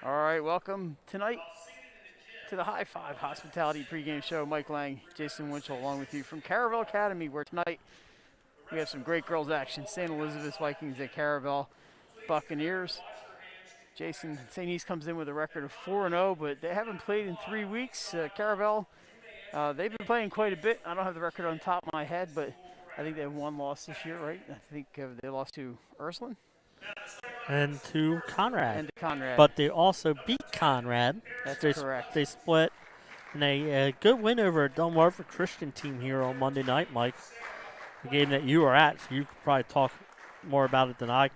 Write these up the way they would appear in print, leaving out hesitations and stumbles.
All right, welcome tonight to the High Five Hospitality pregame show. Mike Lang, Jason Winchell along with you from Caravel Academy, where tonight we have some great girls action. St. Elizabeth's Vikings at Caravel Buccaneers. Jason, St. East comes in with a record of 4-0, but they haven't played in 3 weeks. Caravel, they've been playing quite a bit. I don't have the record on top of my head, but I think they have one loss this year, right? I think they lost to Ursuline. And to Conrad. And to Conrad. But they also beat Conrad. That's correct. They split in a good win over a Delmarva Christian team here on Monday night, Mike. The game that you were at, so you could probably talk more about it than I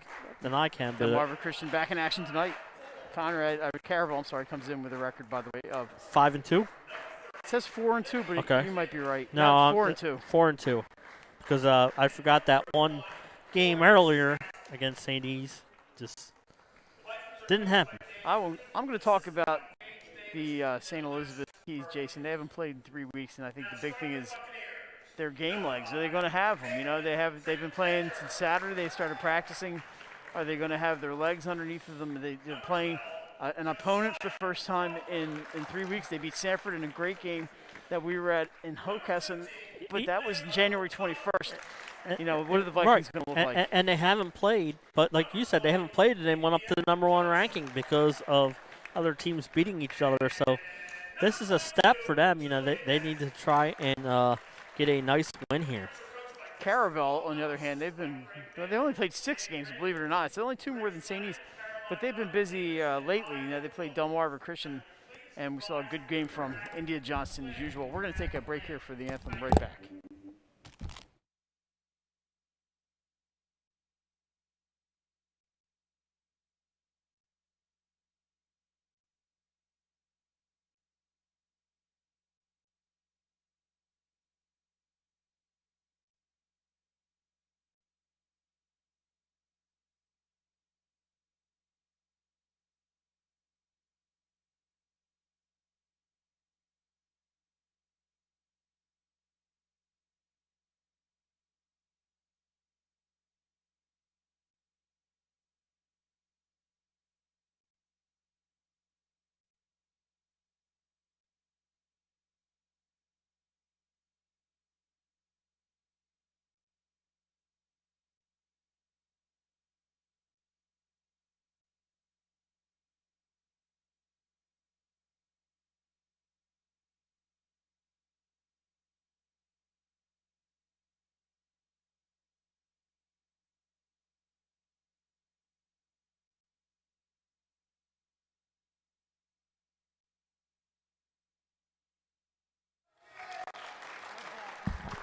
can. Delmarva Christian back in action tonight. Caravel, comes in with a record, by the way, of 5-2. It says 4-2, but okay. You might be right. No, 4-2. 4-2, because I forgot that one game earlier against St. E's. Just didn't happen. I'm going to talk about the St. Elizabeth Keys, Jason. They haven't played in 3 weeks, and I think the big thing is their game legs. Are they going to have them? You know, they've been playing since Saturday. They started practicing. Are they going to have their legs underneath of them? They're playing an opponent for the first time in 3 weeks. They beat Sanford in a great game that we were at in Hockessin, but that was January 21st. You know, what are the Vikings going to look like? And they haven't played, but like you said, they haven't played, and they went up to the #1 ranking because of other teams beating each other. So this is a step for them. You know, they need to try and get a nice win here. Caravel, on the other hand, they only played 6 games, believe it or not. It's only 2 more than St. East, but they've been busy lately. You know, they played Delmarva Christian, and we saw a good game from India Johnston as usual. We're going to take a break here for the anthem. Right back.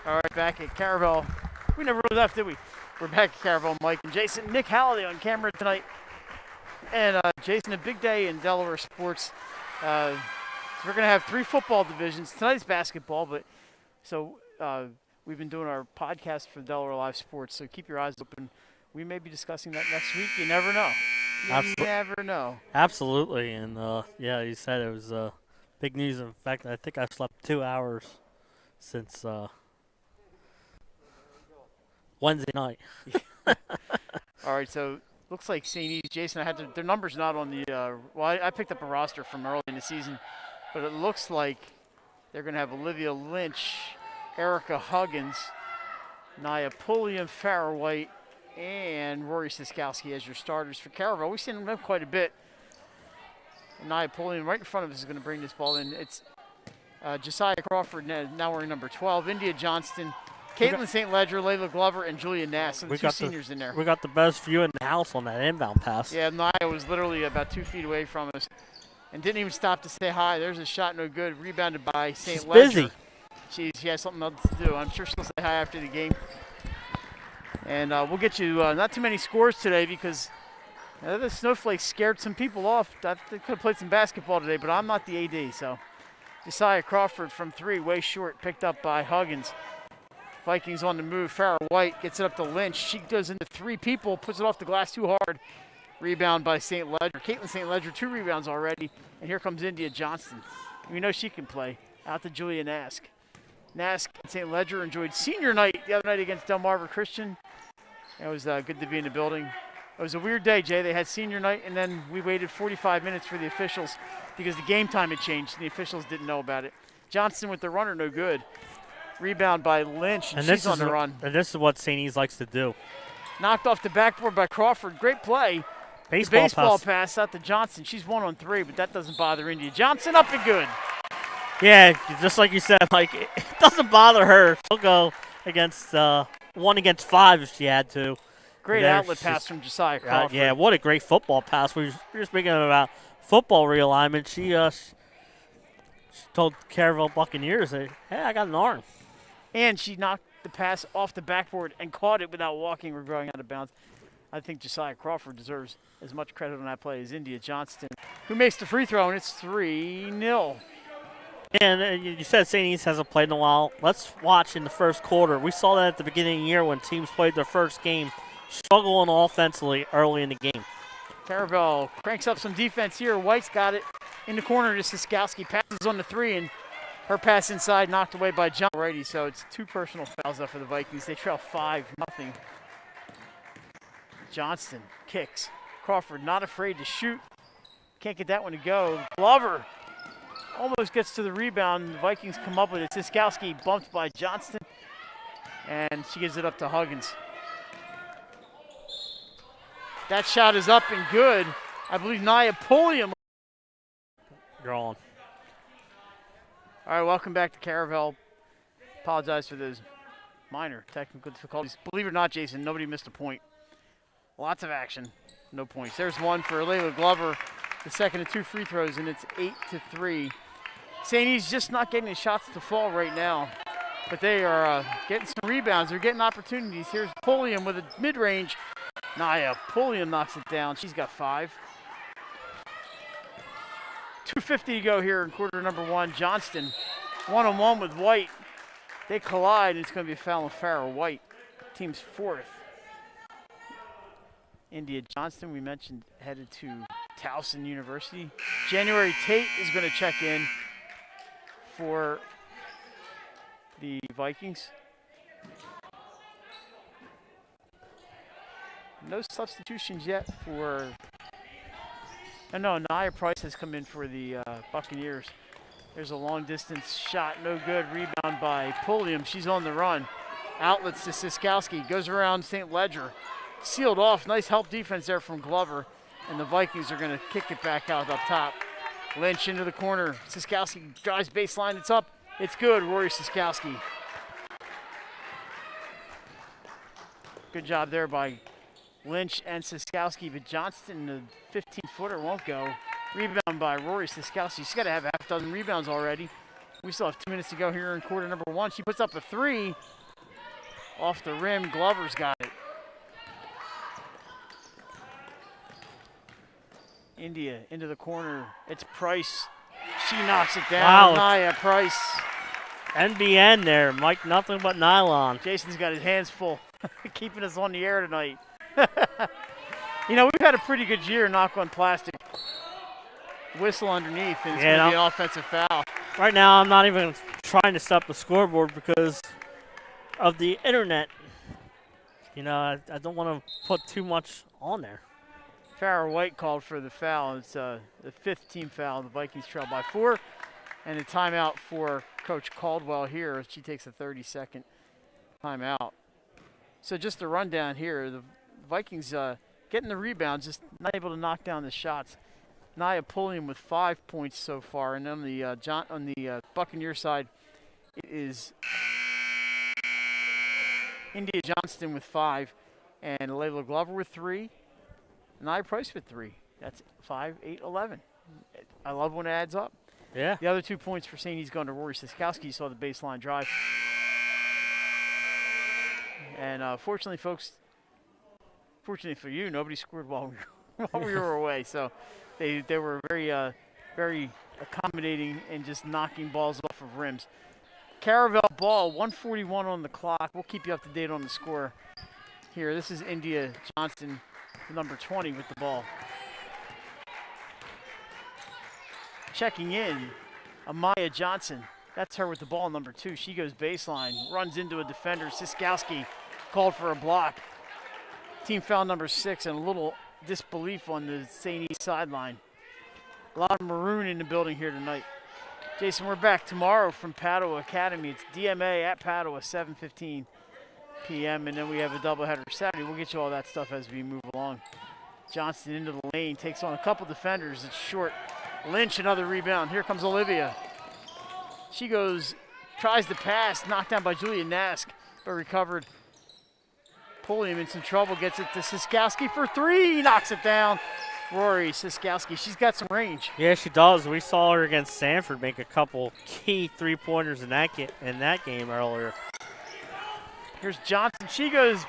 All right, back at Caravel. We never really left, did we? We're back at Caravel, Mike and Jason. Nick Halliday on camera tonight. And Jason, a big day in Delaware sports. So we're going to have 3 football divisions. Tonight's basketball, but we've been doing our podcast for Delaware Live Sports, so keep your eyes open. We may be discussing that next week. You never know. You never know. Absolutely, and yeah, you said it was big news. In fact, I think I slept 2 hours since Wednesday night. All right, so looks like St. E's. Jason, their number's not on the I picked up a roster from early in the season, but it looks like they're going to have Olivia Lynch, Erica Huggins, Nia Pulliam, Farrah White, and Rory Siskowski as your starters for Caravel. We've seen them quite a bit. Nia Pulliam right in front of us is going to bring this ball in. It's Josiah Crawford now wearing number 12, India Johnston, Caitlin St. Ledger, Layla Glover, and Julia Nass. So the 2 seniors in there. We got the best view in the house on that inbound pass. Yeah, Nia was literally about 2 feet away from us and didn't even stop to say hi. There's a shot, no good. Rebounded by St. Ledger. Busy. She has something else to do. I'm sure she'll say hi after the game. And we'll get you not too many scores today because the snowflakes scared some people off. They could have played some basketball today, but I'm not the AD. So Josiah Crawford from 3, way short, picked up by Huggins. Vikings on the move. Farrah White gets it up to Lynch. She goes into 3 people, puts it off the glass too hard. Rebound by St. Ledger. Caitlin St. Ledger, 2 rebounds already. And here comes India Johnston. We know she can play. Out to Julia Nask. Nask and St. Ledger enjoyed senior night the other night against Delmarva Christian. It was good to be in the building. It was a weird day, Jay. They had senior night, and then we waited 45 minutes for the officials because the game time had changed, and the officials didn't know about it. Johnston with the runner, no good. Rebound by Lynch, and she's on the run. And this is what St. E's likes to do. Knocked off the backboard by Crawford. Great play. Baseball pass out to Johnston. She's 1 on 3, but that doesn't bother India. Johnson up and good. Yeah, just like you said, like it doesn't bother her. She'll go against 1 against 5 if she had to. Great outlet pass from Josiah Crawford. Yeah, what a great football pass. We were speaking about football realignment. She told Caravel Buccaneers that, hey, I got an arm. And she knocked the pass off the backboard and caught it without walking or going out of bounds. I think Josiah Crawford deserves as much credit on that play as India Johnston, who makes the free throw, and it's 3-0. And you said St. E's hasn't played in a while. Let's watch in the first quarter. We saw that at the beginning of the year when teams played their first game, struggling offensively early in the game. Caravel cranks up some defense here. White's got it in the corner to Siskowski. Passes on the 3, and her pass inside knocked away by John Righty. So it's 2 personal fouls up for the Vikings. They trail 5-0. Johnston kicks. Crawford not afraid to shoot. Can't get that one to go. Glover almost gets to the rebound. The Vikings come up with it. Siskowski bumped by Johnston, and she gives it up to Huggins. That shot is up and good. I believe Nia Pulliam. Drawn. All right, welcome back to Caravel. Apologize for those minor technical difficulties. Believe it or not, Jason, nobody missed a point. Lots of action, no points. There's one for Layla Glover, the second of 2 free throws, and it's 8-3. St. E's just not getting the shots to fall right now, but they are getting some rebounds. They're getting opportunities. Here's Pulliam with a mid-range. Nia Pulliam knocks it down. She's got 5. 2:50 to go here in quarter number 1. Johnston, 1-on-1 with White. They collide, and it's going to be a foul on Farrah White, team's 4th. India Johnston, we mentioned, headed to Towson University. January Tate is going to check in for the Vikings. No substitutions yet for... No, Nia Price has come in for the Buccaneers. There's a long distance shot, no good. Rebound by Pulliam. She's on the run. Outlets to Siskowski. Goes around St. Ledger. Sealed off. Nice help defense there from Glover. And the Vikings are going to kick it back out up top. Lynch into the corner. Siskowski drives baseline. It's up. It's good. Rory Siskowski. Good job there by Lynch and Siskowski, but Johnston, the 15-footer, won't go. Rebound by Rory Siskowski. She's got to have a half dozen rebounds already. We still have 2 minutes to go here in quarter number 1. She puts up a 3 off the rim. Glover's got it. India into the corner. It's Price. She knocks it down. Wow. Nia Price. NBN there. Mike, nothing but nylon. Jason's got his hands full, keeping us on the air tonight. You know, we've had a pretty good year, knock on plastic. Whistle underneath, and it's going to be an offensive foul. Right now, I'm not even trying to stop the scoreboard because of the internet. You know, I don't want to put too much on there. Farrah White called for the foul. It's the 5th team foul. The Vikings trail by 4. And a timeout for Coach Caldwell here. She takes a 30-second timeout. So just a rundown here. The Vikings getting the rebounds, just not able to knock down the shots. Nia Pulliam with 5 points so far. And on the Buccaneer side, it is India Johnston with 5. And Layla Glover with 3. Nia Price with 3. That's 5, 8, 11. I love when it adds up. Yeah. The other 2 points for St. E's going to Rory Siskowski. You saw the baseline drive. And fortunately, folks, fortunately for you, nobody scored while we were away. So they were very accommodating and just knocking balls off of rims. Caravel ball, 1:41 on the clock. We'll keep you up to date on the score here. This is India Johnston, number 20, with the ball. Checking in, Amaya Johnson. That's her with the ball, number 2. She goes baseline, runs into a defender. Siskowski called for a block. Team foul number 6 and a little disbelief on the St. East sideline. A lot of maroon in the building here tonight. Jason, we're back tomorrow from Padua Academy. It's DMA at Padua, 7:15 p.m. And then we have a doubleheader Saturday. We'll get you all that stuff as we move along. Johnston into the lane, takes on a couple defenders. It's short. Lynch, another rebound. Here comes Olivia. She goes, tries to pass, knocked down by Julia Nask, but recovered. Pulliam in some trouble, gets it to Siskowski for 3, knocks it down. Rory Siskowski, she's got some range. Yeah, she does. We saw her against Sanford make a couple key three-pointers in that game earlier. Here's Johnson. She goes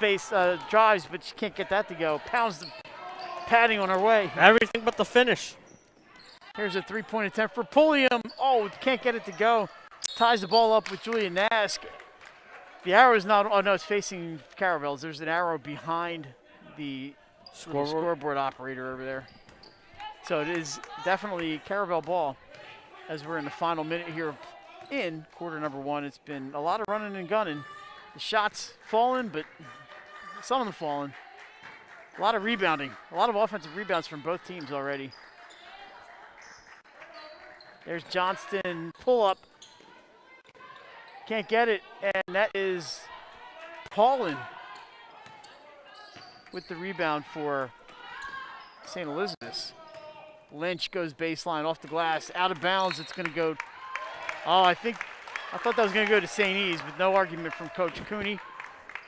drives, but she can't get that to go. Pounds the padding on her way. Everything but the finish. Here's a three-point attempt for Pulliam. Oh, can't get it to go. Ties the ball up with Julia Nask. The arrow is not, oh no, it's facing Caravel's. There's an arrow behind the scoreboard operator over there. So it is definitely Caravel ball as we're in the final minute here in quarter number 1. It's been a lot of running and gunning. The shots falling, but some of them falling. A lot of rebounding. A lot of offensive rebounds from both teams already. There's Johnston, pull up. Can't get it, and that is Paulin with the rebound for St. Elizabeth's. Lynch goes baseline off the glass, out of bounds. It's going to go. Oh, I thought that was going to go to St. E's, but no argument from Coach Cooney.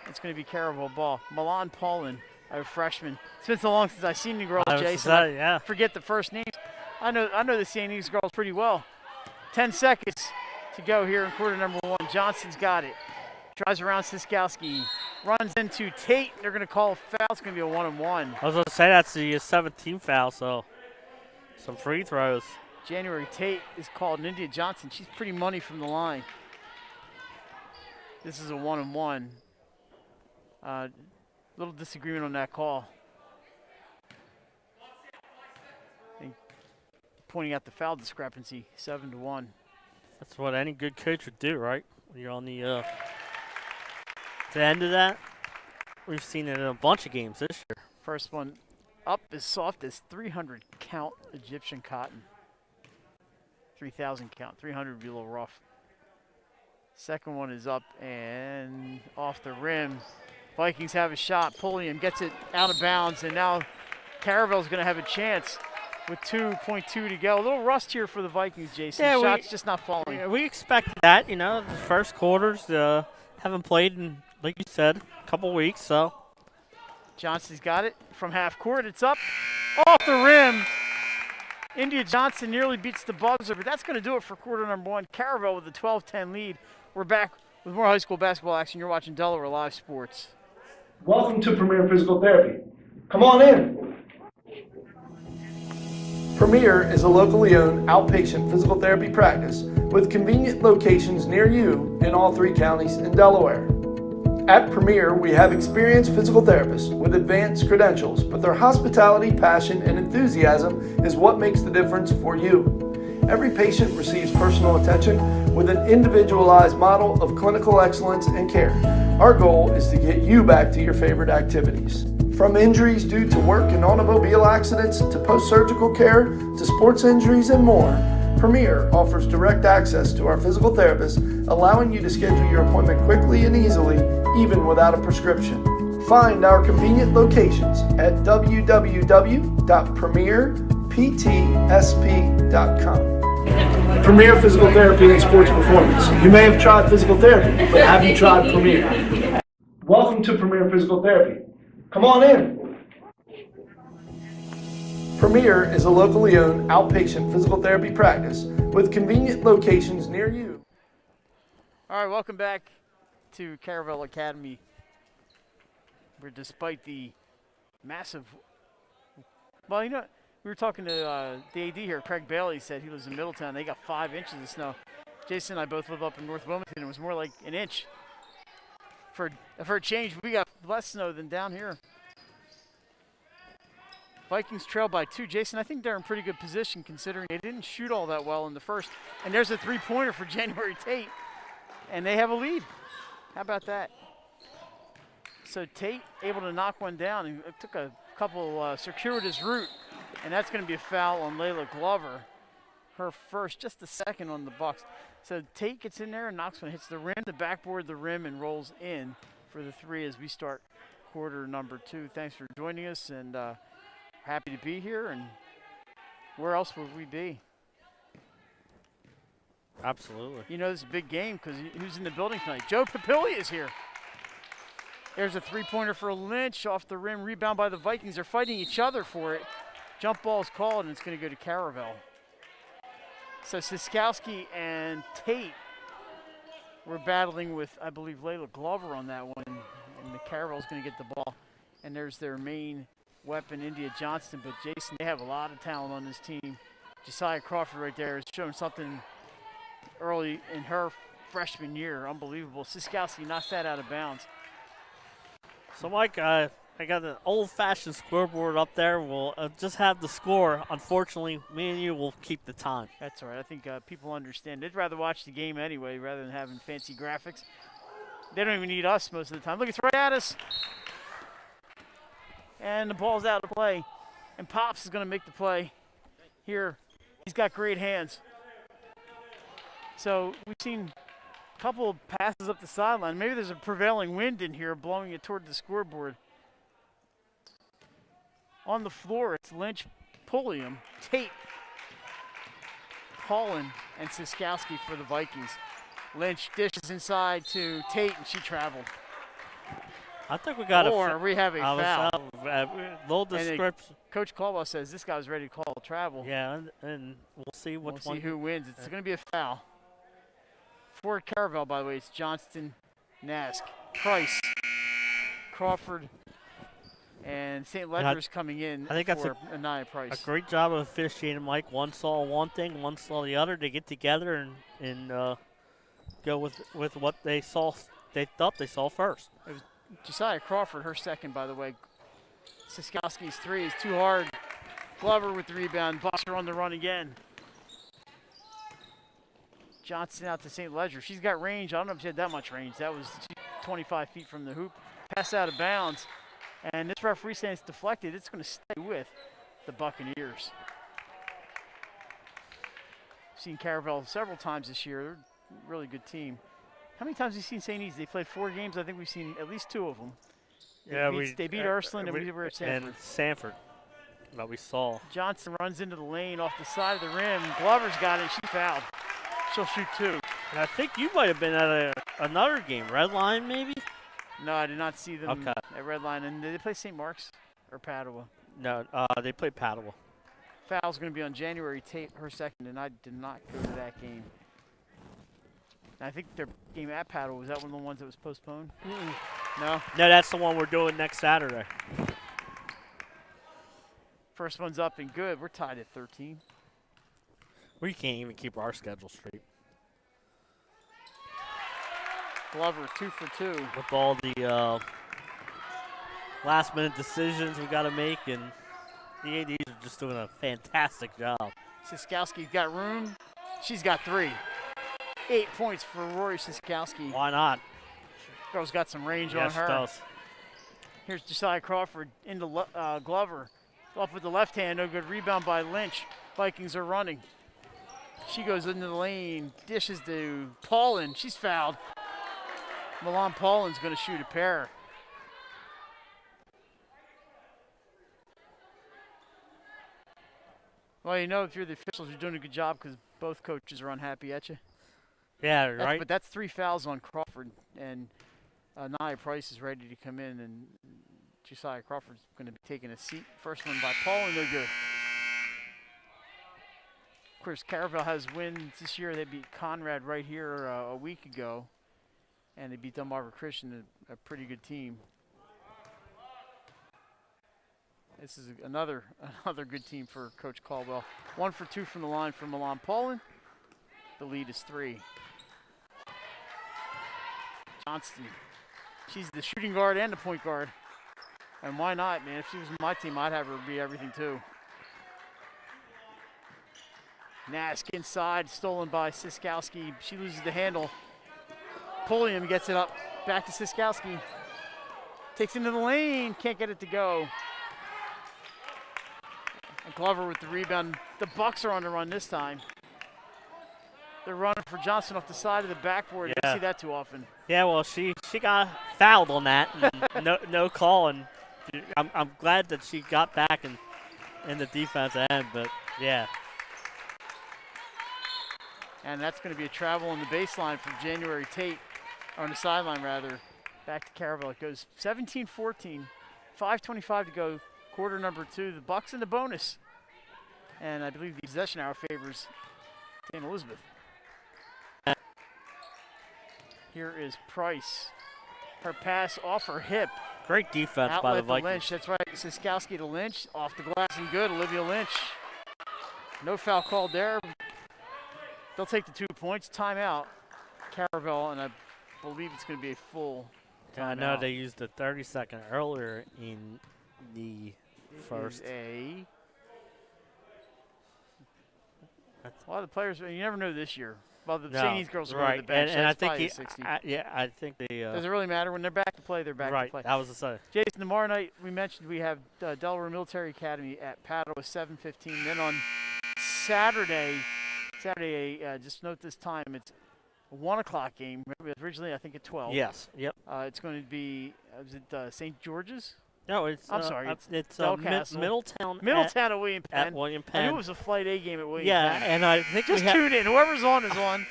It's going to be Caravel ball. Milan Paulin, a freshman. It's been so long since I've seen the girls, Jason. I forget the first names. I know the St. E's girls pretty well. 10 seconds to go here in quarter number 1. Johnson's got it. Drives around Siskowski. Runs into Tate. They're going to call a foul. It's going to be a 1-and-1. I was going to say that's the 17th foul, so some free throws. January Tate is called, and India Johnson, she's pretty money from the line. This is a 1-and-1. Little disagreement on that call. Pointing out the foul discrepancy, 7-1. That's what any good coach would do, right? When you're on the end of that. We've seen it in a bunch of games this year. First one up as soft as 300 count Egyptian cotton. 3,000 count. 300 would be a little rough. Second one is up and off the rim. Vikings have a shot. Pulliam gets it out of bounds, and now Caravel's going to have a chance with 2.2 to go. A little rust here for the Vikings, Jason. Yeah, shots just not falling. Yeah, we expected that, you know. The first quarters haven't played in, like you said, a couple weeks, so. Johnson's got it from half court. It's up off the rim. India Johnson nearly beats the buzzer, but that's going to do it for quarter number 1. Caravel with a 12-10 lead. We're back with more high school basketball action. You're watching Delaware Live Sports. Welcome to Premier Physical Therapy. Come on in. Premier is a locally owned outpatient physical therapy practice with convenient locations near you in all 3 counties in Delaware. At Premier, we have experienced physical therapists with advanced credentials, but their hospitality, passion, and enthusiasm is what makes the difference for you. Every patient receives personal attention with an individualized model of clinical excellence and care. Our goal is to get you back to your favorite activities. From injuries due to work and automobile accidents to post-surgical care to sports injuries and more, Premier offers direct access to our physical therapists, allowing you to schedule your appointment quickly and easily, even without a prescription. Find our convenient locations at www.premierptsp.com. Premier Physical Therapy and Sports Performance. You may have tried physical therapy, but have you tried Premier? Welcome to Premier Physical Therapy. Come on in. Premier is a locally owned outpatient physical therapy practice with convenient locations near you. All right, welcome back to Caravel Academy, where despite the massive, well, you know, we were talking to the AD here, Craig Bailey said he lives in Middletown. They got 5 inches of snow. Jason and I both live up in North Wilmington. It was more like an inch. For a change, we got less snow than down here. Vikings trail by 2. Jason, I think they're in pretty good position considering they didn't shoot all that well in the first. And there's a 3-pointer for January Tate. And they have a lead. How about that? So Tate able to knock one down and it took a couple circuitous route, and that's going to be a foul on Layla Glover. Her first, just the second on the Bucks. So Tate gets in there and knocks one, hits the rim, the backboard, the rim, and rolls in for the three as we start quarter number 2. Thanks for joining us, and happy to be here. And where else would we be? Absolutely. You know, this is a big game because who's in the building tonight? Joe Papilli is here. There's a three-pointer for Lynch off the rim, rebound by the Vikings. They're fighting each other for it. Jump ball is called, and it's going to go to Caravel. So Siskowski and Tate were battling with, I believe, Layla Glover on that one, and the Caravel's going to get the ball. And there's their main weapon, India Johnston. But Jason, they have a lot of talent on this team. Josiah Crawford right there has shown something early in her freshman year. Unbelievable. Siskowski knocks that out of bounds. So, Mike, I got an old-fashioned scoreboard up there. We'll just have the score. Unfortunately, me and you will keep the time. That's all right. I think people understand. They'd rather watch the game anyway rather than having fancy graphics. They don't even need us most of the time. Look, it's right at us. And the ball's out of play. And Pops is going to make the play here. He's got great hands. So we've seen a couple of passes up the sideline. Maybe there's a prevailing wind in here blowing it toward the scoreboard. On the floor, it's Lynch, Pulliam, Tate, Paulin, and Siskowski for the Vikings. Lynch dishes inside to Tate, and she traveled. I think we got we have a foul. Little description. Coach Caldwell says this guy was ready to call travel. Yeah, and we'll see which one. See who wins. It's going to be a foul. For Caravel, by the way, it's Johnston, Nask, Price, Crawford, and St. Ledger's coming in. I think that's Anaya Price. A great job of officiating, Mike. One saw one thing, one saw the other. They get together and go with what they saw. They thought they saw first. It was Josiah Crawford, her second, by the way. Siskowski's three is too hard. Glover with the rebound. Bucks are on the run again. Johnson out to St. Ledger. She's got range. I don't know if she had that much range. That was 25 feet from the hoop. Pass out of bounds. And this referee saying it's deflected. It's going to stay with the Buccaneers. Seen Caravel several times this year. They're a really good team. How many times have you seen St. E's? They played 4 games. I think we've seen at least 2 of them. They beat Ursuline, and we were at Sanford. And Sanford, that we saw. Johnson runs into the lane off the side of the rim. Glover's got it. She fouled. She'll shoot 2. And I think you might have been at another game, Red Line maybe? No, I did not see them at Red Line. And did they play St. Mark's or Padua? No, they played Padua. Foul's going to be on January Tate, her second, and I did not go to that game. And I think their game at Padua, was that one of the ones that was postponed? No? No, that's the one we're doing next Saturday. First one's up and good. We're tied at 13. We can't even keep our schedule straight. Glover 2 for 2. With all the last-minute decisions we got to make, and the ADs are just doing a fantastic job. Siskowski's got room. She's got 3. 8 points for Rory Siskowski. Why not? Girl's got some range on her. Yes, does. Here's Josiah Crawford into Glover. Up with the left hand, no good. Rebound by Lynch. Vikings are running. She goes into the lane, dishes to Paulin. She's fouled. Milan Paulin's going to shoot a pair. Well, you know, if you're the officials, you're doing a good job because both coaches are unhappy at you. Yeah, right. But that's 3 fouls on Crawford, and Nia Price is ready to come in, and Josiah Crawford's going to be taking a seat. First one by Paulin, no good. Of course, Caravel has wins this year. They beat Conrad right here a week ago, and they beat Delmarva Christian, a pretty good team. This is another good team for Coach Caldwell. 1 for 2 from the line for Milan Paulin. The lead is 3. Johnston. She's the shooting guard and the point guard. And why not, man? If she was my team, I'd have her be everything too. Nask inside, stolen by Siskowski. She loses the handle. Pulliam gets it up. Back to Siskowski. Takes into the lane. Can't get it to go. And Glover with the rebound. The Bucks are on the run this time. They're running for Johnson off the side of the backboard. You don't see that too often. Yeah, well, she got fouled on that. And no call, and I'm glad that she got back in the defensive end, but yeah. And that's going to be a travel on the baseline from January Tate, or on the sideline rather, back to Caravel. It goes 17-14, 5:25 to go, quarter number 2. The Bucks in the bonus. And I believe the possession hour favors St. Elizabeth. Here is Price. Her pass off her hip. Great defense by the Vikings. Lynch. That's right. Siskowski to Lynch. Off the glass and good. Olivia Lynch. No foul called there. They'll take the 2 points. Timeout. Caravel, and I believe it's going to be a full timeout. I know they used a 30-second earlier in the first. A lot of the players, you never know this year. Well, the St. E's girls are going to the bench. And I think I think the. Does it really matter when they're back to play? They're back to play. Right, that was the say. Jason, tomorrow night we mentioned we have Delaware Military Academy at Padua 7:15. Then on Saturday, just note this time, it's a 1 o'clock game. Originally, I think at 12. Yes. Yep. It's going to be St. George's? No, it's. I'm sorry. It's Middletown. Middletown at William Penn. At William Penn. I knew it was a Flight A game at William Penn. Yeah, and I think just tune in. Whoever's on is on.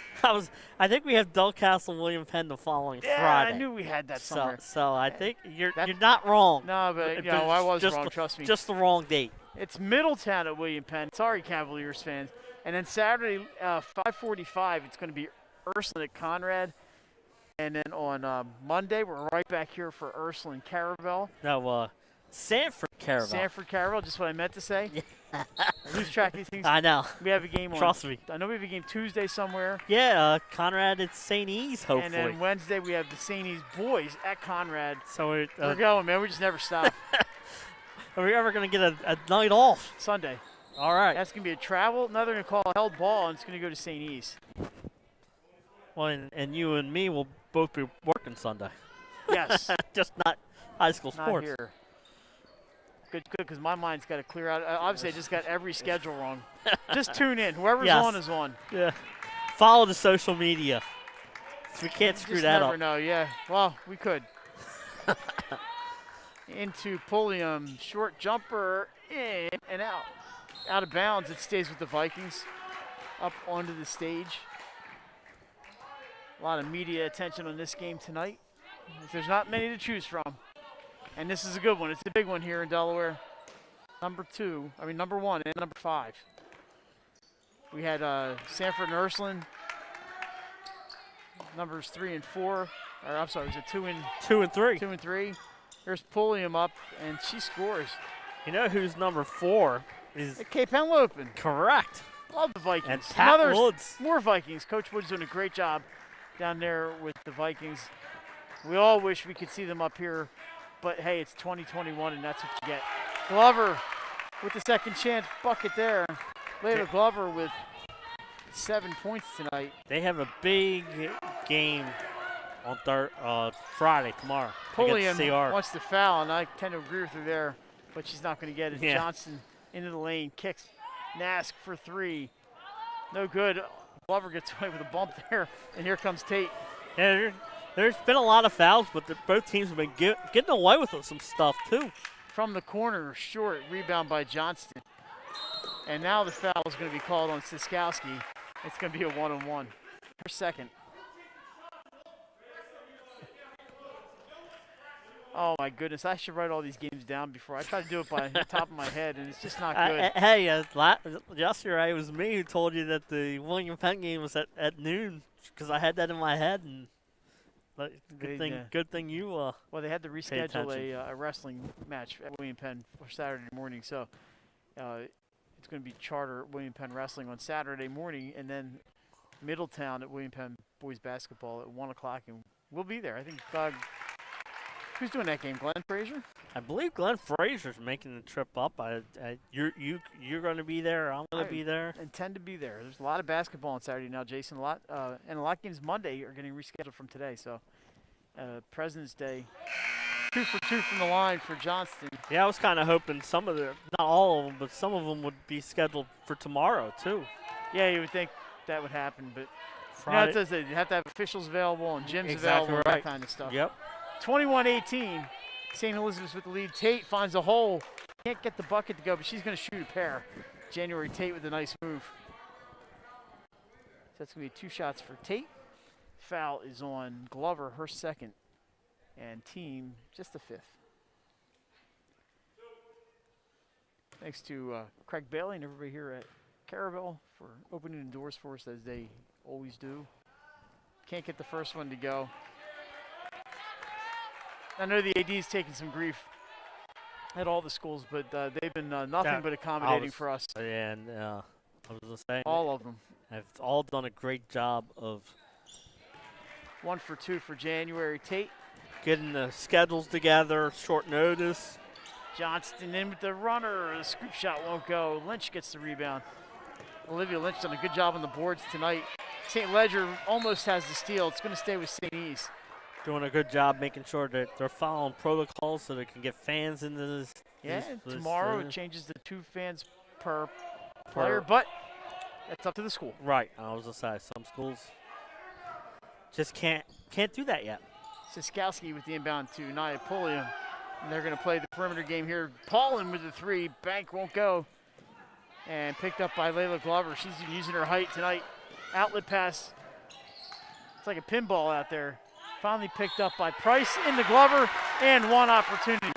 I think we have Delcastle William Penn the following Friday. Yeah, I knew we had that somewhere. So I think you're not wrong. No, but I was wrong. Trust me. Just the wrong date. It's Middletown at William Penn. Sorry, Cavaliers fans. And then Saturday, 5:45, it's going to be Ursuline at Conrad. And then on Monday, we're right back here for Ursuline Caravel. No, Sanford Caravel. Sanford Caravel, just what I meant to say. I lose track of these things. I know. We have a game Trust me. I know we have a game Tuesday somewhere. Yeah, Conrad at St. E's, hopefully. And then Wednesday, we have the St. E's boys at Conrad. So we're going, man. We just never stop. Are we ever going to get a night off? Sunday. All right. That's going to be a travel. Now they're going to call a held ball, and it's going to go to St. E's. Well, and you and me will both be working Sunday. Yes. Just not high school not sports. Here. Good, because my mind's got to clear out. Obviously, I just got every schedule wrong. Just tune in. Whoever's on is on. Yeah. Follow the social media. We can't screw that up. Never know. Yeah. Well, we could. Into Pulliam, short jumper, in and out. Out of bounds. It stays with the Vikings. Up onto the stage. A lot of media attention on this game tonight. There's not many to choose from. And this is a good one. It's a big one here in Delaware. Number 1 and number 5. We had Sanford and Ursuline, numbers 3 and 4. Or I'm sorry, was it 2 and 3? 2 and 3. There's Pulliam up, and she scores. You know who's number 4 is? Cape Henlopen. Correct. Love the Vikings. And Pat Woods. More Vikings. Coach Woods doing a great job down there with the Vikings. We all wish we could see them up here, but hey, it's 2021, and that's what you get. Glover with the second chance bucket there. Layla Glover with 7 points tonight. They have a big game on Friday, tomorrow. Pulliam wants to foul, and I tend to agree with her there, but she's not going to get it. Yeah. Johnson into the lane, kicks Nask for 3. No good. Glover gets away with a bump there, and here comes Tate. Yeah, there's been a lot of fouls, but both teams have been getting away with some stuff, too. From the corner, short, rebound by Johnston. And now the foul is going to be called on Siskowski. It's going to be a one-on-one. Her second. Oh, my goodness. I should write all these games down before. I try to do it by the top of my head, and it's just not good. Hey, yesterday it was me who told you that the William Penn game was at noon because I had that in my head. And good thing you well, they had to reschedule a wrestling match at William Penn for Saturday morning. So it's going to be charter William Penn Wrestling on Saturday morning, and then Middletown at William Penn Boys Basketball at 1 o'clock. And we'll be there. I think who's doing that game? Glenn Frazier? I believe Glenn Frazier's making the trip up. You're going to be there. I'm going to be there. Intend to be there. There's a lot of basketball on Saturday now, Jason. A lot of games Monday are getting rescheduled from today. So President's Day 2 for 2 from the line for Johnston. Yeah, I was kind of hoping some of not all of them, but some of them would be scheduled for tomorrow too. Yeah, you would think that would happen, but Friday. it says they have to have officials available and gyms Exactly available and right. that kind of stuff. Yep. 21-18. St. Elizabeth's with the lead. Tate finds a hole. Can't get the bucket to go, but she's going to shoot a pair. January Tate with a nice move. So that's going to be 2 shots for Tate. Foul is on Glover, her second, and team just the 5th. Thanks to Craig Bailey and everybody here at Caravel for opening the doors for us as they always do. Can't get the first one to go. I know the AD's taking some grief at all the schools, but they've been nothing but accommodating for us. And I was just saying, all of them have all done a great job of 1 for 2 for January Tate. Getting the schedules together, short notice. Johnston in with the runner. The scoop shot won't go. Lynch gets the rebound. Olivia Lynch done a good job on the boards tonight. St. Ledger almost has the steal. It's going to stay with St. E's. Doing a good job making sure that they're following protocols so they can get fans into this. Yeah, tomorrow it changes to 2 fans per player, but that's up to the school. Right. I was going to say, some schools just can't do that yet. Siskowski with the inbound to Nia Pulliam. And they're going to play the perimeter game here. Paulin with the 3. Bank won't go. And picked up by Layla Glover. She's using her height tonight. Outlet pass. It's like a pinball out there. Finally picked up by Price into Glover. And 1 opportunity.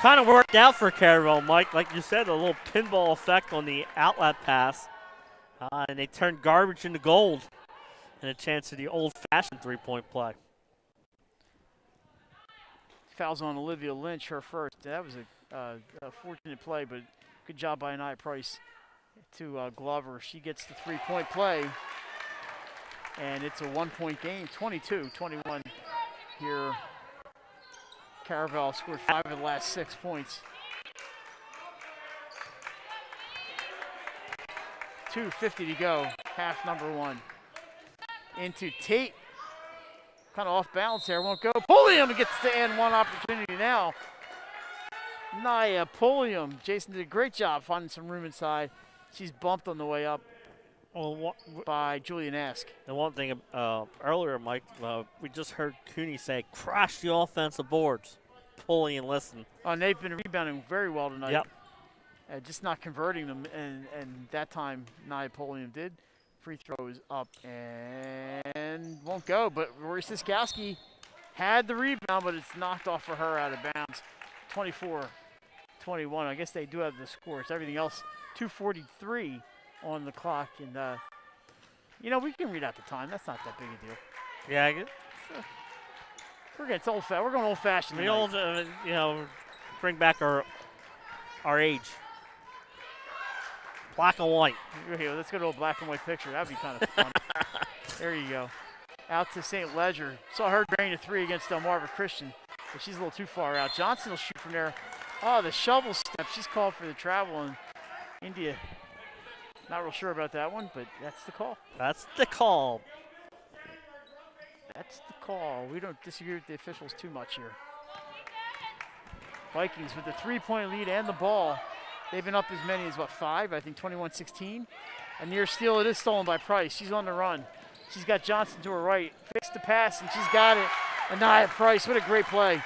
Kind of worked out for Caravel, Mike. Like you said, a little pinball effect on the outlet pass. And they turned garbage into gold. And a chance to the old-fashioned 3-point play. Fouls on Olivia Lynch, her first. That was a fortunate play, but good job by Nia Price to Glover. She gets the 3-point play, and it's a 1-point game, 22-21 here. Caravel scored 5 of the last 6 points. 2:50 to go, half number 1. Into Tate. Kind of off balance there, won't go. Pulliam gets the and 1 opportunity now. Nia Pulliam. Jason did a great job finding some room inside. She's bumped on the way up by Julian Ask. The one thing earlier, Mike, we just heard Cooney say, crash the offensive boards. Pulliam, listen. And they've been rebounding very well tonight. Yep. Just not converting them, and that time Nia Pulliam did. Free throw is up and won't go, but Rory Siskowski had the rebound, but it's knocked off for her out of bounds. 24-21. I guess they do have the scores. Everything else, 2:43 on the clock. And, we can read out the time. That's not that big a deal. Yeah, I get. We're going old-fashioned. The old, bring back our age. Black and white. Here, let's go to a black and white picture. That'd be kind of fun. There you go. Out to St. Ledger. Saw her drain a 3 against Delmarva Christian, but she's a little too far out. Johnson will shoot from there. Oh, the shovel step. She's called for the travel, and India, not real sure about that one, but that's the call. That's the call. That's the call. We don't disagree with the officials too much here. Vikings with the 3-point lead and the ball. They've been up as many as, 5? I think 21-16. A near steal. It is stolen by Price. She's on the run. She's got Johnson to her right. Fixed the pass, and she's got it. Anaya Price. What a great play.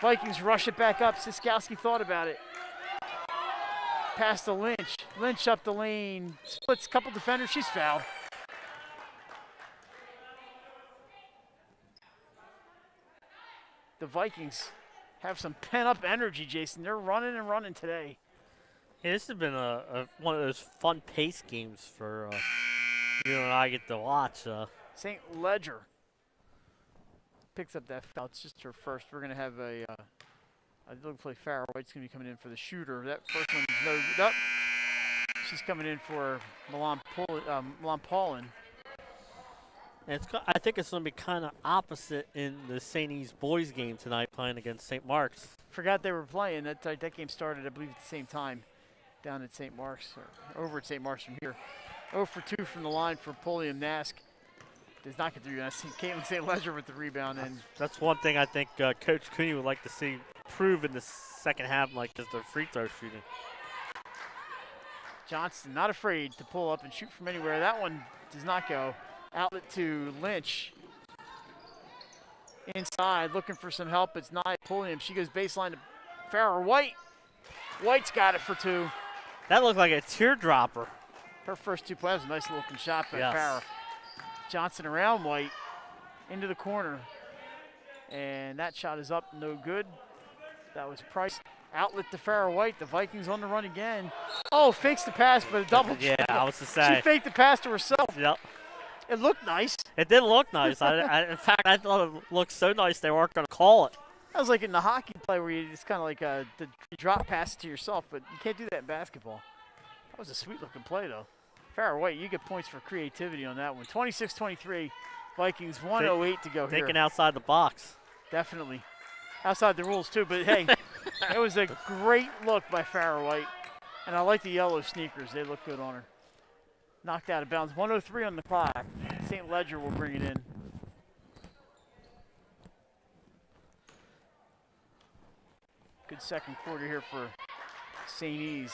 Vikings rush it back up. Siskowski thought about it. Pass to Lynch. Lynch up the lane. Splits a couple defenders. She's fouled. The Vikings have some pent-up energy, Jason. They're running and running today. Yeah, this has been one of those fun pace games for you and I get to watch. St. Ledger picks up that foul. It's just her first. We're going to have it looks like Farrah White's going to be coming in for the shooter. That first one's no good up. She's coming in for Milan Paulin. And I think it's going to be kind of opposite in the St. E's boys game tonight, playing against St. Mark's. Forgot they were playing. That game started, I believe, at the same time down at St. Mark's, or over at St. Mark's from here. 0 for 2 from the line for Pulliam Nask. does not get the rebound. I see Caitlin St. Ledger with the rebound. And that's one thing I think Coach Cooney would like to see prove in the second half, like just their free throw shooting. Johnston not afraid to pull up and shoot from anywhere. That one does not go. Outlet to Lynch. Inside, looking for some help. It's not pulling him. She goes baseline to Farrah White. White's got it for 2. That looked like a teardropper. Her first 2 points. A nice looking shot by Yes. Farrah. Johnson around White into the corner. And that shot is up, no good. That was Price. Outlet to Farrah White. The Vikings on the run again. Oh, fakes the pass, but a double. Yeah, I was to say. She faked the pass to herself. Yep. It looked nice. It did look nice. In fact, I thought it looked so nice they weren't going to call it. That was like in the hockey play where you just kind of like the drop pass to yourself, but you can't do that in basketball. That was a sweet looking play though. Farrah White, you get points for creativity on that one. 26-23, Vikings 1:08 to go here. Thinking outside the box. Definitely. Outside the rules too, but hey, it was a great look by Farrah White. And I like the yellow sneakers. They look good on her. Knocked out of bounds. 1:03 on the clock. St. Ledger will bring it in. Good second quarter here for St. E's.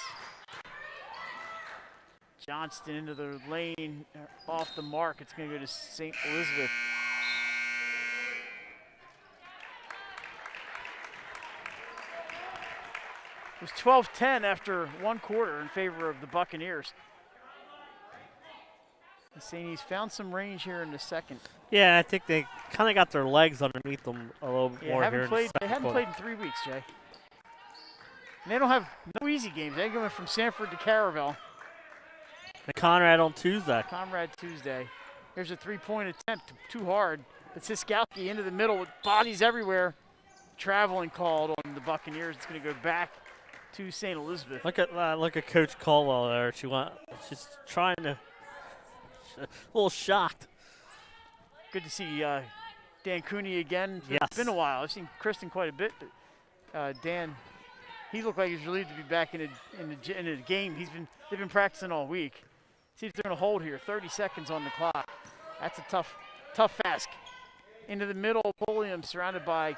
Johnston into the lane, off the mark. It's going to go to St. Elizabeth. It was 12-10 after 1 quarter in favor of the Buccaneers. The St. E's found some range here in the second. Yeah, I think they kind of got their legs underneath them a little bit more here. They haven't played in 3 weeks, Jay. And they don't have no easy games. They're going from Sanford to Caravel. And Conrad on Tuesday. Conrad Tuesday. Here's a 3-point attempt, too hard. But Siskowski into the middle with bodies everywhere. Traveling called on the Buccaneers. It's going to go back to St. Elizabeth. Look at Coach Caldwell there. She's trying to. A little shocked. Good to see Dan Cooney again. Yes. It's been a while. I've seen Kristen quite a bit, but Dan, he looked like he was relieved to be back in the game. They've been practicing all week. See if they're going to hold here. 30 seconds on the clock. That's a tough ask. Into the middle, Pulliam surrounded by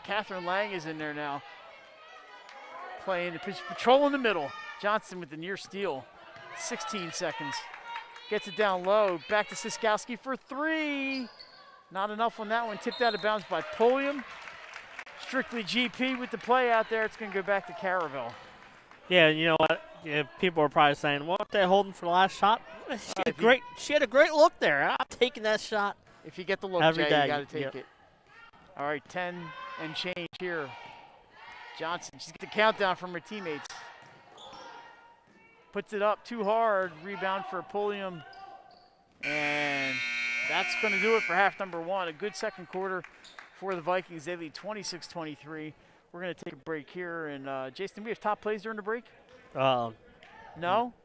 Catherine Lang is in there now. Patrol in the middle. Johnson with the near steal. 16 seconds. Gets it down low. Back to Siskowski for 3. Not enough on that one. Tipped out of bounds by Pulliam. Strictly GP with the play out there. It's going to go back to Caravel. Yeah, you know what? Yeah, people are probably saying, "What they holding for the last shot?" She had a great look there. I'm taking that shot. If you get the look, Every Jay, day. you got to take Yep. it. All right, 10 and change here. Johnson, she's got the countdown from her teammates. Puts it up too hard. Rebound for Pulliam. And that's going to do it for half number 1. A good second quarter for the Vikings. They lead 26-23. We're going to take a break here. And Jason, do we have top plays during the break? No?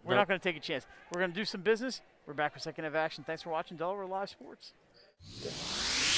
We're not going to take a chance. We're going to do some business. We're back with second half action. Thanks for watching Delaware Live Sports.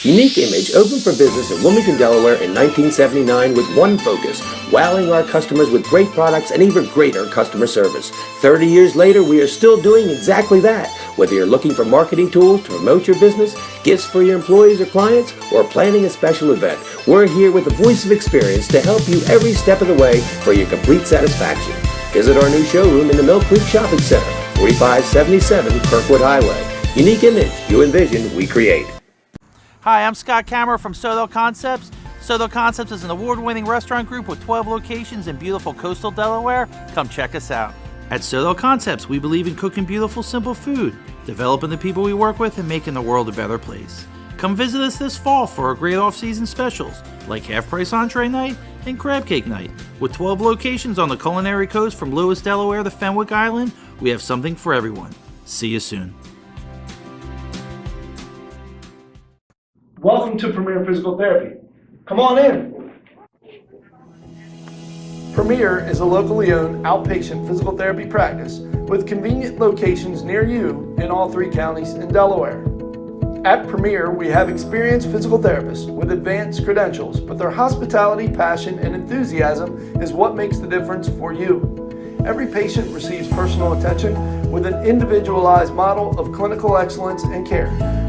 Unique Image opened for business in Wilmington, Delaware in 1979 with one focus, wowing our customers with great products and even greater customer service. 30 years later, we are still doing exactly that. Whether you're looking for marketing tools to promote your business, gifts for your employees or clients, or planning a special event, we're here with the voice of experience to help you every step of the way for your complete satisfaction. Visit our new showroom in the Mill Creek Shopping Center, 4577 Kirkwood Highway. Unique Image, you envision, we create. Hi, I'm Scott Kammerer from Sotho Concepts. Sotho Concepts is an award-winning restaurant group with 12 locations in beautiful coastal Delaware. Come check us out. At Sotho Concepts, we believe in cooking beautiful, simple food, developing the people we work with, and making the world a better place. Come visit us this fall for our great off-season specials, like half-price entree night and crab cake night. With 12 locations on the culinary coast from Lewis, Delaware to Fenwick Island, we have something for everyone. See you soon. Welcome to Premier Physical Therapy. Come on in. Premier is a locally owned outpatient physical therapy practice with convenient locations near you in all 3 counties in Delaware. At Premier, we have experienced physical therapists with advanced credentials, but their hospitality, passion, and enthusiasm is what makes the difference for you. Every patient receives personal attention with an individualized model of clinical excellence and care.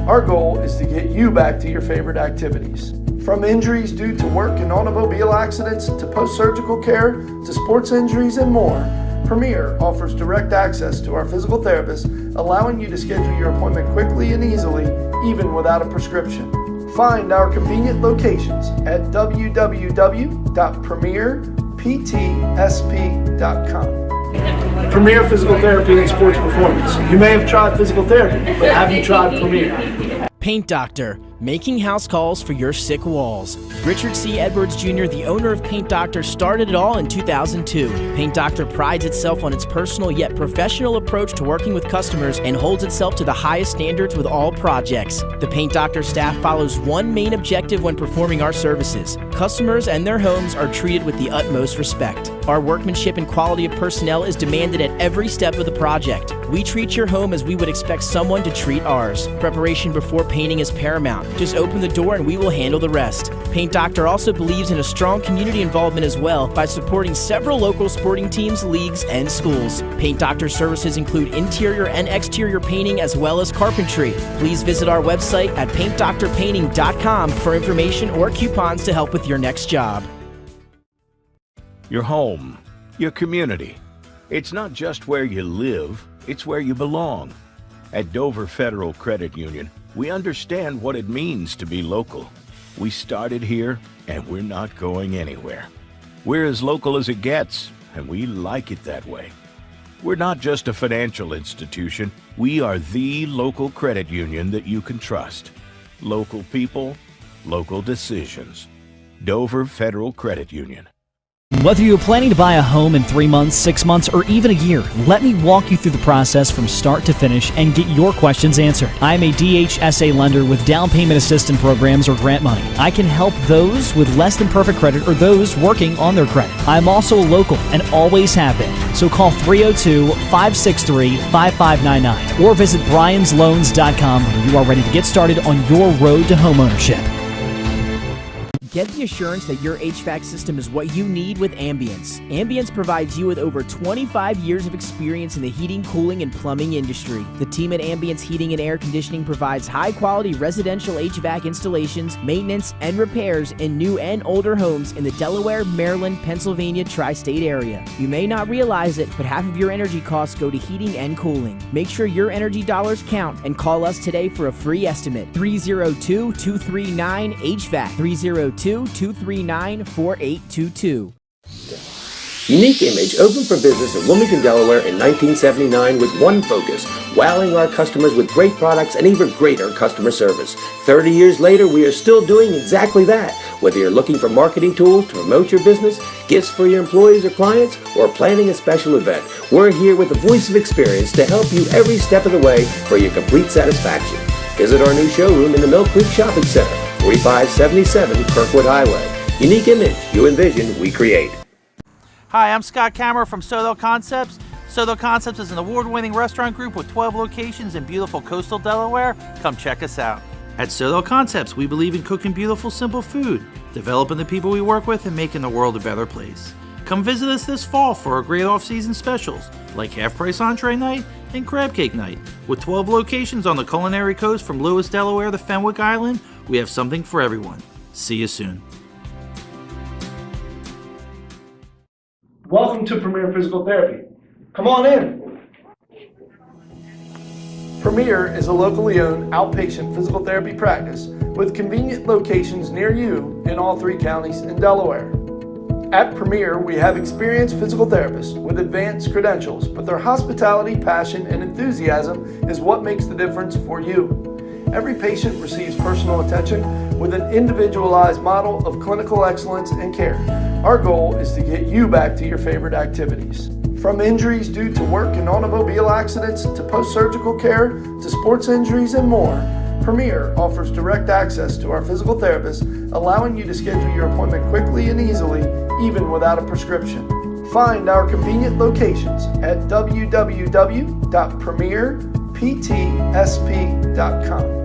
Our goal is to get you back to your favorite activities. From injuries due to work and automobile accidents to post-surgical care to sports injuries and more, Premier offers direct access to our physical therapists, allowing you to schedule your appointment quickly and easily, even without a prescription. Find our convenient locations at www.premierptsp.com. Premier Physical Therapy and Sports Performance. You may have tried physical therapy, but have you tried Premier? Paint Doctor, making house calls for your sick walls. Richard C. Edwards Jr., the owner of Paint Doctor, started it all in 2002. Paint Doctor prides itself on its personal yet professional approach to working with customers and holds itself to the highest standards with all projects. The Paint Doctor staff follows one main objective when performing our services. Customers and their homes are treated with the utmost respect. Our workmanship and quality of personnel is demanded at every step of the project. We treat your home as we would expect someone to treat ours. Preparation before painting is paramount. Just open the door and we will handle the rest. Paint Doctor also believes in a strong community involvement as well by supporting several local sporting teams, leagues, and schools. Paint Doctor services include interior and exterior painting as well as carpentry. Please visit our website at paintdoctorpainting.com for information or coupons to help with your next job. Your home, your community. It's not just where you live, it's where you belong. At Dover Federal Credit Union, we understand what it means to be local. We started here, and we're not going anywhere. We're as local as it gets, and we like it that way. We're not just a financial institution. We are the local credit union that you can trust. Local people, local decisions. Dover Federal Credit Union. Whether you're planning to buy a home in 3 months, 6 months, or even a year, let me walk you through the process from start to finish and get your questions answered. I am a DHSA lender with down payment assistance programs or grant money. I can help those with less than perfect credit or those working on their credit. I'm also local and always have been. So call 302-563-5599 or visit bryans.loans.com when you are ready to get started on your road to homeownership. Get the assurance that your HVAC system is what you need with Ambience. Ambience provides you with over 25 years of experience in the heating, cooling, and plumbing industry. The team at Ambience Heating and Air Conditioning provides high-quality residential HVAC installations, maintenance, and repairs in new and older homes in the Delaware, Maryland, Pennsylvania tri-state area. You may not realize it, but half of your energy costs go to heating and cooling. Make sure your energy dollars count and call us today for a free estimate. 302-239-HVAC. 302-239-4822. Unique Image opened for business in Wilmington, Delaware in 1979 with one focus, wowing our customers with great products and even greater customer service. 30 years later, we are still doing exactly that. Whether you're looking for marketing tools to promote your business, gifts for your employees or clients, or planning a special event, we're here with the voice of experience to help you every step of the way for your complete satisfaction. Visit our new showroom in the Mill Creek Shopping Center, 4577 Kirkwood Highway. Unique Image, you envision, we create. Hi, I'm Scott Kammerer from Caravel Concepts. Caravel Concepts is an award-winning restaurant group with 12 locations in beautiful coastal Delaware. Come check us out. At Caravel Concepts, we believe in cooking beautiful, simple food, developing the people we work with, and making the world a better place. Come visit us this fall for our great off-season specials, like half-price entree night and crab cake night. With 12 locations on the culinary coast from Lewis, Delaware to Fenwick Island, we have something for everyone. See you soon. Welcome to Premier Physical Therapy. Come on in. Premier is a locally owned outpatient physical therapy practice with convenient locations near you in all 3 counties in Delaware. At Premier, we have experienced physical therapists with advanced credentials, but their hospitality, passion, and enthusiasm is what makes the difference for you. Every patient receives personal attention with an individualized model of clinical excellence and care. Our goal is to get you back to your favorite activities. From injuries due to work and automobile accidents to post-surgical care to sports injuries and more, Premier offers direct access to our physical therapists, allowing you to schedule your appointment quickly and easily, even without a prescription. Find our convenient locations at www.premierptsp.com.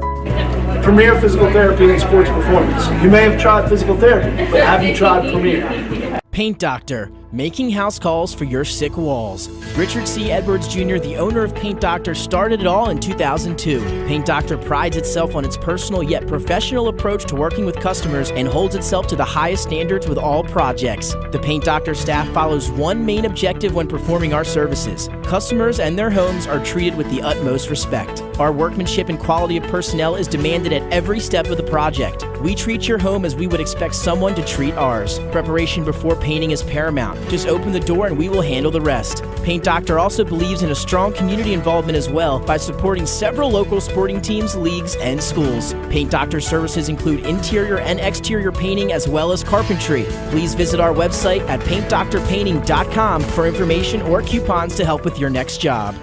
Premier Physical Therapy and Sports Performance. You may have tried physical therapy, but have you tried Premier? Paint Doctor, making house calls for your sick walls. Richard C. Edwards Jr., the owner of Paint Doctor, started it all in 2002. Paint Doctor prides itself on its personal yet professional approach to working with customers and holds itself to the highest standards with all projects. The Paint Doctor staff follows one main objective when performing our services. Customers and their homes are treated with the utmost respect. Our workmanship and quality of personnel is demanded at every step of the project. We treat your home as we would expect someone to treat ours. Preparation before painting is paramount. Just open the door and we will handle the rest. Paint Doctor also believes in a strong community involvement as well by supporting several local sporting teams, leagues, and schools. Paint Doctor services include interior and exterior painting as well as carpentry. Please visit our website at paintdoctorpainting.com for information or coupons to help with your next job.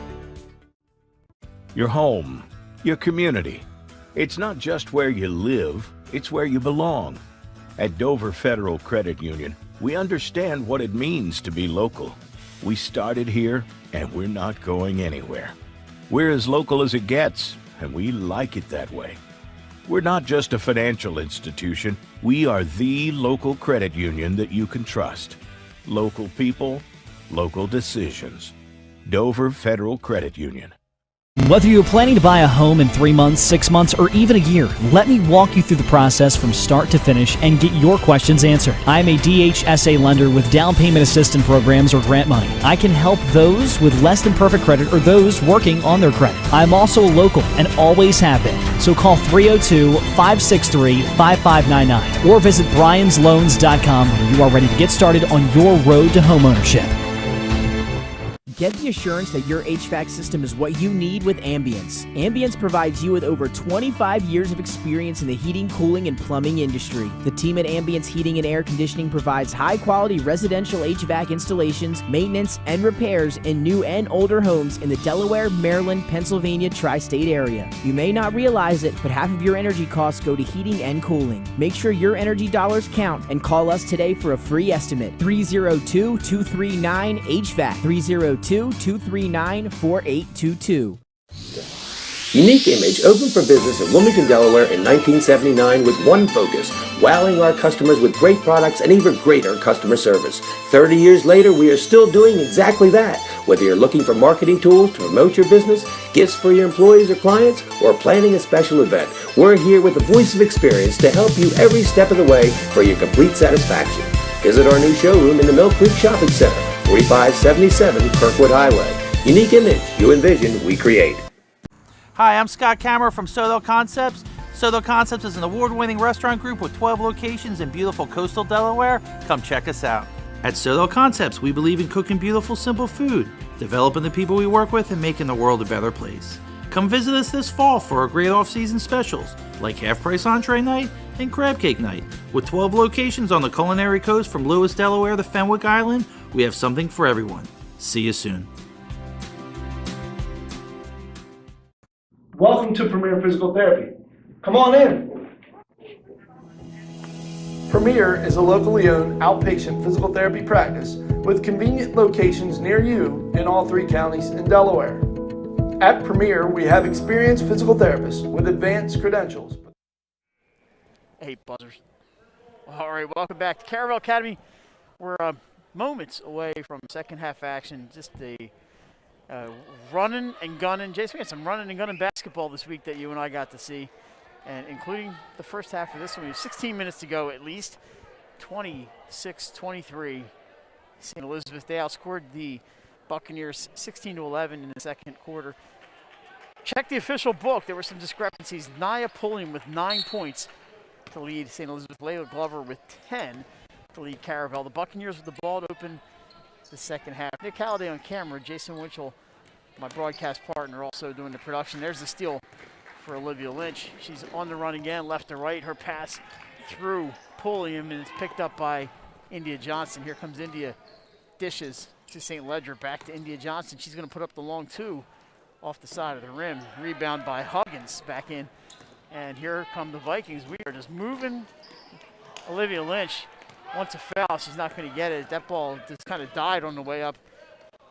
Your home, your community. It's not just where you live, it's where you belong. At Dover Federal Credit Union, we understand what it means to be local. We started here, and we're not going anywhere. We're as local as it gets, and we like it that way. We're not just a financial institution, we are the local credit union that you can trust. Local people, local decisions. Dover Federal Credit Union. Whether you're planning to buy a home in 3 months, 6 months, or even a year, let me walk you through the process from start to finish and get your questions answered. I'm a DHSA lender with down payment assistance programs or grant money. I can help those with less than perfect credit or those working on their credit. I'm also local and always have been. So call 302-563-5599 or visit bryans.loans.com when you are ready to get started on your road to homeownership. Get the assurance that your HVAC system is what you need with Ambience. Ambience provides you with over 25 years of experience in the heating, cooling, and plumbing industry. The team at Ambience Heating and Air Conditioning provides high-quality residential HVAC installations, maintenance, and repairs in new and older homes in the Delaware, Maryland, Pennsylvania tri-state area. You may not realize it, but half of your energy costs go to heating and cooling. Make sure your energy dollars count and call us today for a free estimate. 302-239-HVAC. 302-239-4822. Unique Image opened for business in Wilmington, Delaware in 1979 with one focus, wowing our customers with great products and even greater customer service. 30 years later, we are still doing exactly that. Whether you're looking for marketing tools to promote your business, gifts for your employees or clients, or planning a special event, we're here with the voice of experience to help you every step of the way for your complete satisfaction. Visit our new showroom in the Mill Creek Shopping Center, 4577 Kirkwood Highway. Unique Image, you envision, we create. Hi, I'm Scott Kammerer from Caravel Concepts. Caravel Concepts is an award-winning restaurant group with 12 locations in beautiful coastal Delaware. Come check us out. At Caravel Concepts, we believe in cooking beautiful, simple food, developing the people we work with, and making the world a better place. Come visit us this fall for our great off-season specials, like half-price entree night and crab cake night. With 12 locations on the culinary coast from Lewis, Delaware to Fenwick Island, we have something for everyone. See you soon. Welcome to Premier Physical Therapy. Come on in. Premier is a locally owned outpatient physical therapy practice with convenient locations near you in all 3 counties in Delaware. At Premier, we have experienced physical therapists with advanced credentials. 8 buzzers. All right, welcome back to Caravel Academy. We're moments away from second half action. Just a running and gunning. Jason, we had some running and gunning basketball this week that you and I got to see, and including the first half of this one. We have 16 minutes to go at least. 26-23. St. Elizabeth, they outscored the Buccaneers 16-11 in the second quarter. Check the official book. There were some discrepancies. Nia Pulliam with 9 points to lead St. Elizabeth. Layla Glover with 10 to lead Caravel. The Buccaneers with the ball to open the second half. Nick Halliday on camera. Jason Winchell, my broadcast partner, also doing the production. There's the steal for Olivia Lynch. She's on the run again, left to right. Her pass through Pulliam, and it's picked up by India Johnson. Here comes India. Dishes to St. Ledger. Back to India Johnson. She's going to put up the long 2 off the side of the rim. Rebound by Huggins back in. And here come the Vikings. We are just moving. Olivia Lynch wants a foul. She's not going to get it. That ball just kind of died on the way up.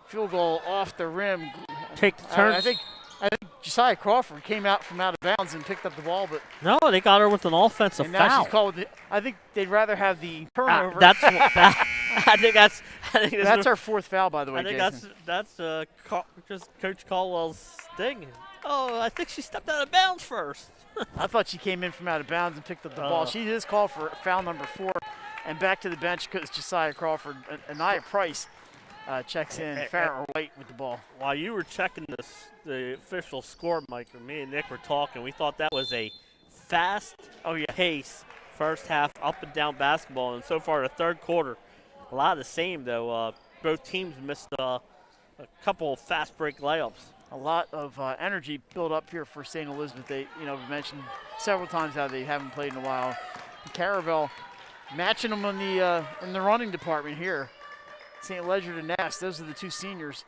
Field goal off the rim. Take the turn. I think Josiah Crawford came out from out of bounds and picked up the ball, but no, they got her with an offensive and now foul. she's called. I think they'd rather have the turnover. That's I think that's our fourth foul, by the way, I think Jason. that's just Coach Caldwell's thing. Oh, I think she stepped out of bounds first. I thought she came in from out of bounds and picked up the ball. She is called for foul number 4, and back to the bench because Josiah Crawford. Anaya Price checks in. Farrah White with the ball. While you were checking the official score, Mike, and me and Nick were talking, we thought that was a fast pace first half up and down basketball, and so far the third quarter, a lot of the same though. Both teams missed a couple of fast break layups. A lot of energy built up here for St. Elizabeth. They, we mentioned several times how they haven't played in a while. Caravel matching them in the running department here. St. Ledger to Nass, those are the two seniors.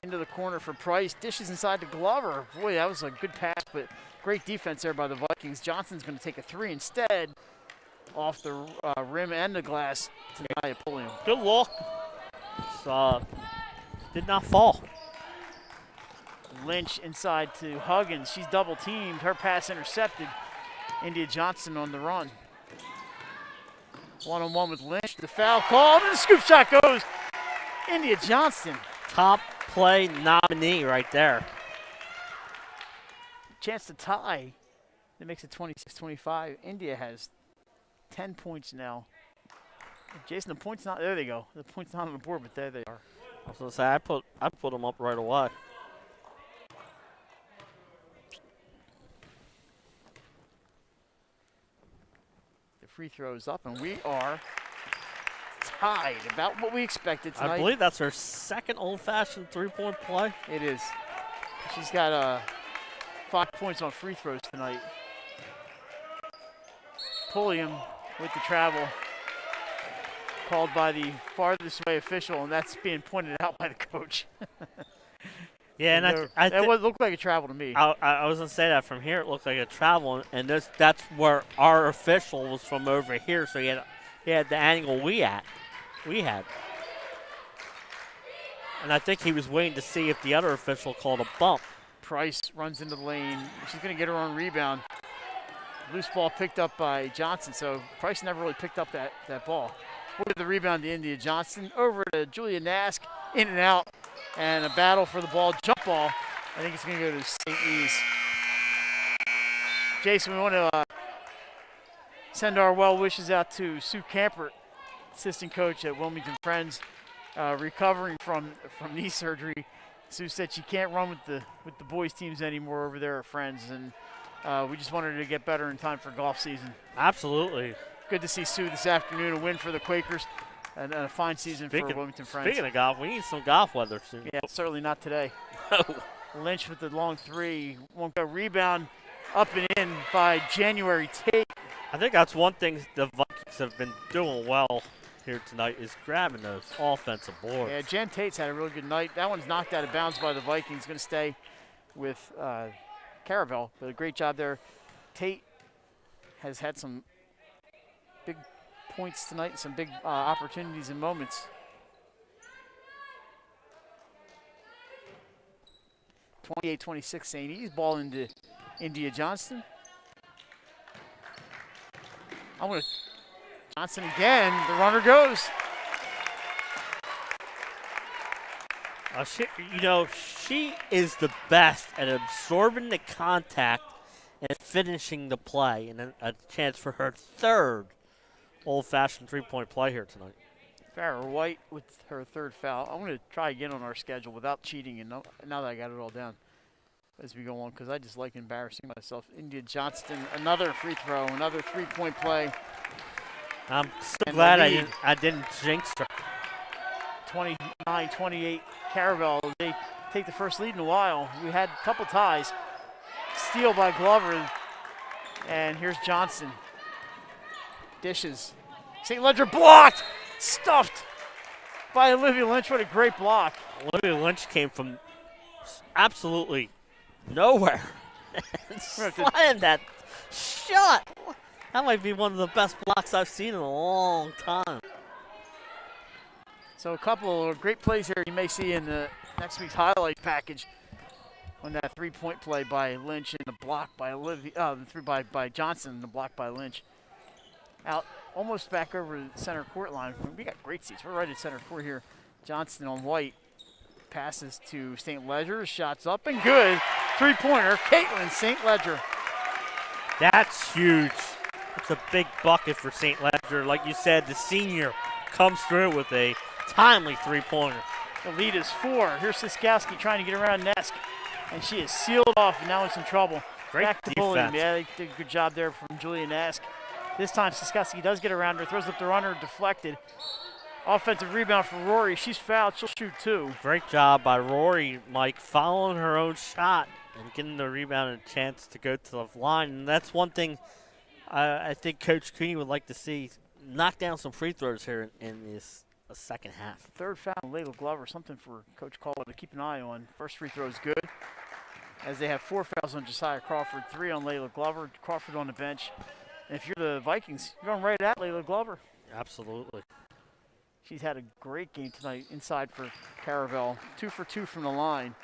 Into the corner for Price, dishes inside to Glover. Boy, that was a good pass, but great defense there by the Vikings. Johnson's going to take a 3 instead, off the rim and the glass to Naya Pulliam. Good look. Did not fall. Lynch inside to Huggins. She's double teamed. Her pass intercepted. India Johnson on the run. One-on-one with Lynch. The foul called, and the scoop shot goes. India Johnson. Top play nominee right there. Chance to tie. That makes it 26-25. India has 10 points now. Jason, the point's not, there they go. The point's not on the board, but there they are. I was going to say, I put them up right away. The free throw's up, and we are tied, about what we expected tonight. I believe that's her second old-fashioned three-point play. It is. She's got 5 points on free throws tonight. Pulliam with the travel. Called by the farthest away official, and that's being pointed out by the coach. Yeah, and that looked like a travel to me. I was going to say that from here it looked like a travel, and that's where our official was from over here, so he had the angle we had. And I think he was waiting to see if the other official called a bump. Price runs into the lane. She's going to get her own rebound. Loose ball picked up by Johnson, so Price never really picked up that ball. With the rebound to India Johnson. Over to Julia Nask, in and out, and a battle for the ball. Jump ball. I think it's going to go to St. E's. Jason, we want to send our well wishes out to Sue Campert, assistant coach at Wilmington Friends, recovering from knee surgery. Sue said she can't run with the boys teams anymore over there at Friends, and we just wanted her to get better in time for golf season. Absolutely. Good to see Sue this afternoon, a win for the Quakers, and a fine season for Wilmington Friends. Speaking of golf, we need some golf weather soon. Yeah, certainly not today. No. Lynch with the long three. Won't go. Rebound up and in by January Tate. I think that's one thing the Vikings have been doing well here tonight is grabbing those offensive boards. Yeah, Jen Tate's had a really good night. That one's knocked out of bounds by the Vikings. Going to stay with Caravel, but a great job there. Tate has had some big points tonight, some big opportunities and moments. 28-26 St. E's. Ball into India Johnston. Johnson again. The runner goes. She is the best at absorbing the contact and finishing the play, and a chance for her third old-fashioned three-point play here tonight. Farrah White with her third foul. I'm going to try again on our schedule without cheating, and now that I got it all down as we go on, because I just like embarrassing myself. India Johnston, another free throw, another three-point play. I'm so glad I didn't jinx her. 29-28 Caravel. They take the first lead in a while. We had a couple ties. Steal by Glover, and here's Johnson. Dishes. St. Ledger blocked, stuffed by Olivia Lynch. What a great block. Olivia Lynch came from absolutely nowhere and slammed that shot. That might be one of the best blocks I've seen in a long time. So a couple of great plays here you may see in the next week's highlight package. On that three-point play by Lynch and the block by Olivia, the three by Johnson and the block by Lynch. out almost back over the center court line. We got great seats. We're right at center court here. Johnston on white. Passes to St. Ledger. Shots up and good. Three-pointer. Caitlin St. Ledger. That's huge. It's a big bucket for St. Ledger. Like you said, the senior comes through with a timely three-pointer. The lead is 4. Here's Siskowski trying to get around Nesk, and she is sealed off and now in some trouble. Great Back to defense. Bullion. Yeah, they did a good job there from Julia Nesk. This time Siskowski does get around her, throws up the runner, deflected. Offensive rebound for Rory. She's fouled. She'll shoot 2. Great job by Rory, Mike, following her own shot and getting the rebound and a chance to go to the line. And that's one thing I think Coach Cooney would like to see. Knock down some free throws here in this second half. Third foul on Layla Glover. Something for Coach Caldwell to keep an eye on. First free throw is good. As they have 4 fouls on Josiah Crawford, 3 on Layla Glover. Crawford on the bench. And if you're the Vikings, you're going right at Layla Glover. Absolutely. She's had a great game tonight inside for Caravel. 2 for 2 from the line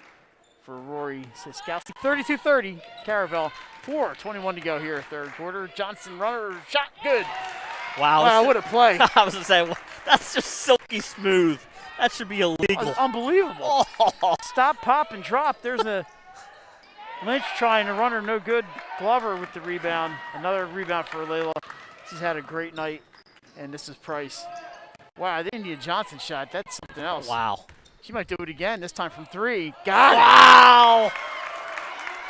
for Rory Siskowski. 32-30, Caravel. 4:21 to go here, third quarter. Johnson runner shot good. Wow, what a play. I was going to say, well, that's just silky smooth. That should be illegal. That's unbelievable. Oh. Stop, pop, and drop. There's a Lynch trying to run her, no good. Glover with the rebound. Another rebound for Layla. She's had a great night, and this is Price. Wow, the India Johnson shot, that's something else. Wow. She might do it again, this time from 3. Got it. Wow.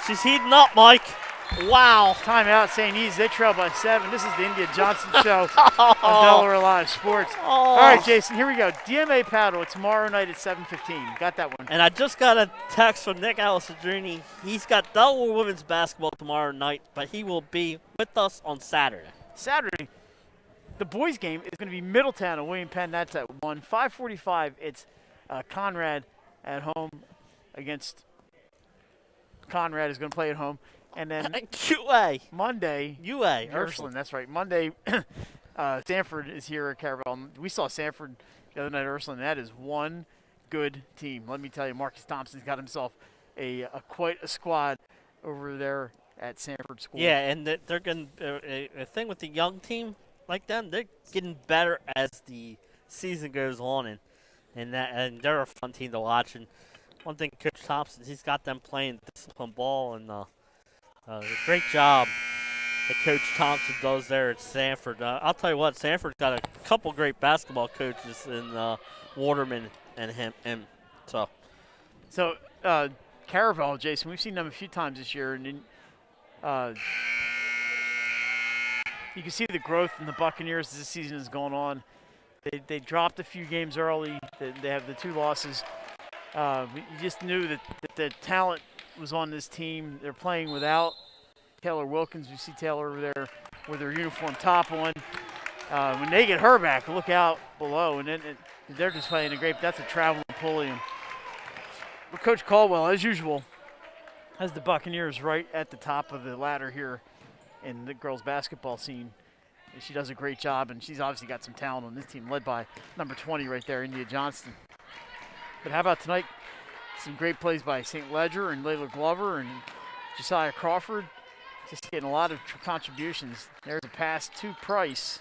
She's heating up, Mike. Wow. Timeout, St. E's. They trail by 7. This is the India Johnson Show on Delaware Live Sports. Oh. All right, Jason, here we go. DMA paddle tomorrow night at 7:15. Got that one. And I just got a text from Nick Alessandrini. He's got Delaware women's basketball tomorrow night, but he will be with us on Saturday. Saturday, the boys' game is going to be Middletown and William Penn. That's at 1. 5:45, it's Conrad at home against Conrad is going to play at home. And then QA. Monday, UA. Ursuline, that's right. Monday, Sanford is here at Caravel. We saw Sanford the other night at Ursuline. That is one good team. Let me tell you, Marcus Thompson's got himself quite a squad over there at Sanford School. Yeah, and they're going a thing with the young team like them, they're getting better as the season goes on, and they're a fun team to watch. And one thing, Coach Thompson, he's got them playing disciplined ball, and great job that Coach Thompson does there at Sanford. I'll tell you what, Sanford's got a couple great basketball coaches in Waterman and him. So Caravel, Jason, we've seen them a few times this year, and you can see the growth in the Buccaneers as the season is going on. They dropped a few games early. They have the 2 losses. You just knew that the talent was on this team. They're playing without Taylor Wilkins. We see Taylor over there with her uniform top on. When they get her back, look out below. And then they're just playing a great. That's a traveling Pulliam. But Coach Caldwell, as usual, has the Buccaneers right at the top of the ladder here in the girls' basketball scene. And she does a great job, and she's obviously got some talent on this team, led by number 20 right there, India Johnston. But how about tonight? Some great plays by St. Ledger and Layla Glover and Josiah Crawford. Just getting a lot of contributions. There's a pass to Price.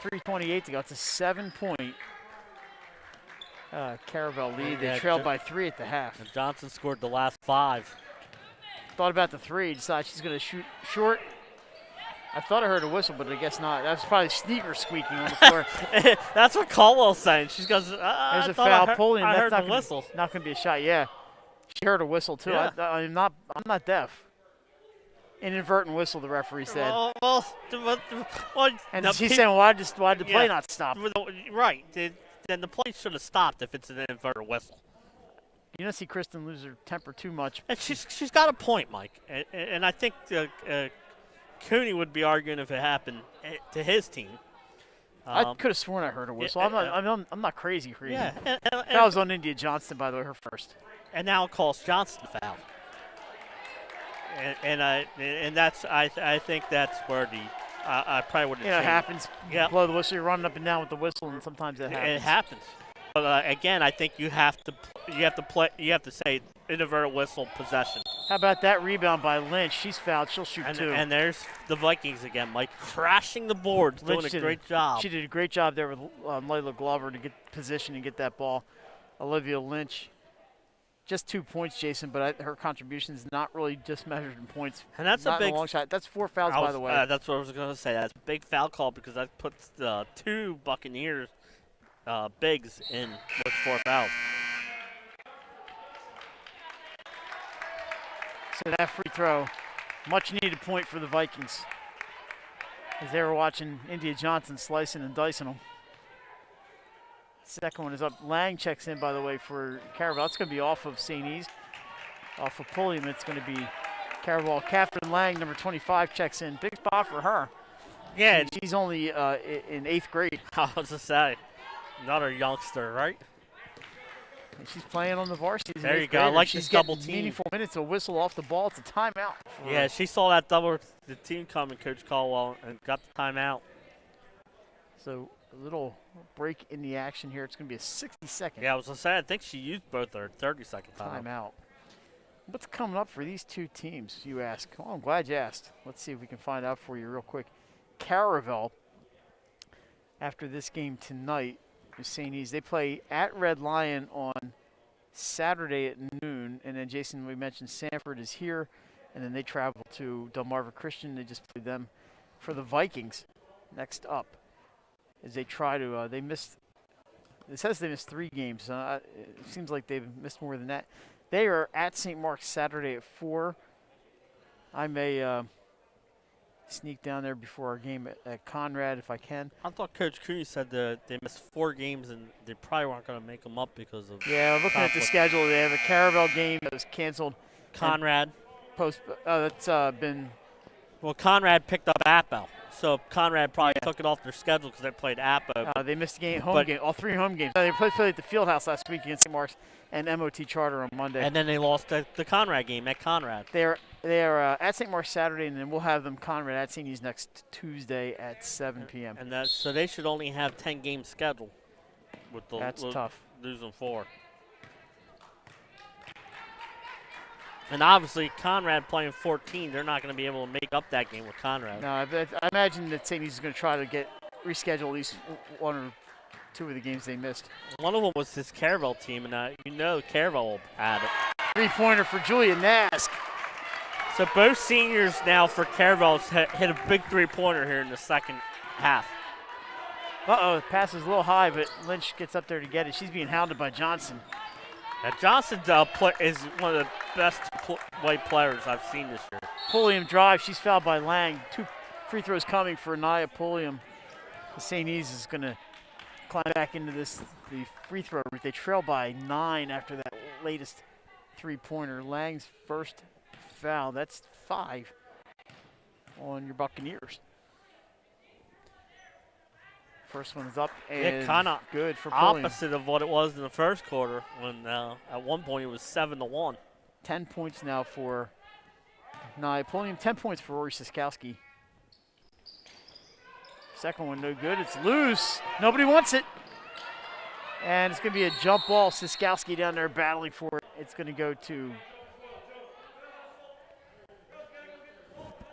3:28 to go. It's a 7-point Caravel lead. They trailed by 3 at the half. And Johnson scored the last 5. Thought about the 3. Decided she's going to shoot short. I thought I heard a whistle, but I guess not. That was probably sneaker squeaking on the floor. That's what Caldwell's saying. She's goes, There's a foul pulling. I That's heard the whistle. Not going to be a shot. Yeah, she heard a whistle too. Yeah. I'm not deaf. Inadvertent whistle, the referee said. Well, and she's saying, why did the play not stop? Right. Then the play should have stopped if it's an inadvertent whistle. You don't see Kristen lose her temper too much. And she's got a point, Mike. And I think Cooney would be arguing if it happened to his team. I could have sworn I heard a whistle. I'm not crazy. Yeah. That was on India Johnston, by the way, her first. And now it calls Johnston foul. And that's I think that's where I probably would have. Yeah, it happens. Yeah. Blow the whistle. You're running up and down with the whistle, and sometimes that happens. It happens. But again, I think you have to say inverted whistle possession. How about that rebound by Lynch? She's fouled. She'll shoot two. And there's the Vikings again, Mike, crashing the boards, doing a great job. She did a great job there with Layla Glover to get position and get that ball. Olivia Lynch, just 2 points, Jason, but her contribution is not really just measured in points. And that's not a big long shot. That's 4 fouls, by the way. That's what I was going to say. That's a big foul call because that puts the 2 Buccaneers bigs in with 4 fouls. So that free throw, much needed point for the Vikings as they were watching India Johnson slicing and dicing them. Second one is up. Lang checks in, by the way, for Caravel. It's going to be off of St. E's. Off of Pulliam, it's going to be Caravel. Catherine Lang, number 25, checks in. Big spot for her. Yeah. She's only in 8th grade. I was to say, another youngster, right? And she's playing on the varsity. There you go. I like this double team. Meaningful minutes, a whistle off the ball. It's a timeout. Yeah, she saw that the team coming, Coach Caldwell, and got the timeout. So a little break in the action here. It's going to be a 60-second. Yeah, I was going to say, I think she used both her 30-second timeout. What's coming up for these two teams, you ask? Oh, I'm glad you asked. Let's see if we can find out for you real quick. Caravel, after this game tonight with St. E's, they play at Red Lion on Saturday at noon. And then, Jason, we mentioned Sanford is here. And then they travel to Delmarva Christian. They just played them. For the Vikings, next up, as they try to, they missed, it says they missed 3 games. It seems like they've missed more than that. They are at St. Mark's Saturday at 4. I may sneak down there before our game at Conrad if I can. I thought Coach Cooney said that they missed 4 games and they probably weren't going to make them up because of looking at the schedule, they have a Caravel game that was canceled. Conrad. That's been. Well, Conrad picked up Appo. So Conrad probably took it off their schedule because they played Appo. They missed the home game, all 3 home games. They played at the Fieldhouse last week against St. Mark's and MOT Charter on Monday. And then they lost the Conrad game at Conrad. They are at St. Mark's Saturday, and then we'll have them Conrad at St. E's next Tuesday at 7 p.m. And so they should only have 10 games scheduled. That's tough. Losing 4. And obviously, Conrad playing 14, they're not going to be able to make up that game with Conrad. No, I imagine that St. E's is going to try to reschedule at least 1 or 2 of the games they missed. One of them was this Caravel team, and Caravel had it. 3-pointer for Julia Nask. So both seniors now for Caravel hit a big 3-pointer here in the second half. Uh-oh, the pass is a little high, but Lynch gets up there to get it. She's being hounded by Johnson. Now Johnson is one of the best white players I've seen this year. Pulliam drive. She's fouled by Lang. 2 free throws coming for Nia Pulliam. St. E's is going to climb back into the free throw route. They trail by 9 after that latest 3-pointer. Lang's first foul. That's 5 on your Buccaneers. First one is up and kind of good for Pulliam. Opposite of what it was in the first quarter when at one point it was 7-1. 10 points now for Nia Pulliam. 10 points for Rory Siskowski. Second one no good. It's loose. Nobody wants it. And it's going to be a jump ball. Siskowski down there battling for it. It's going to go to,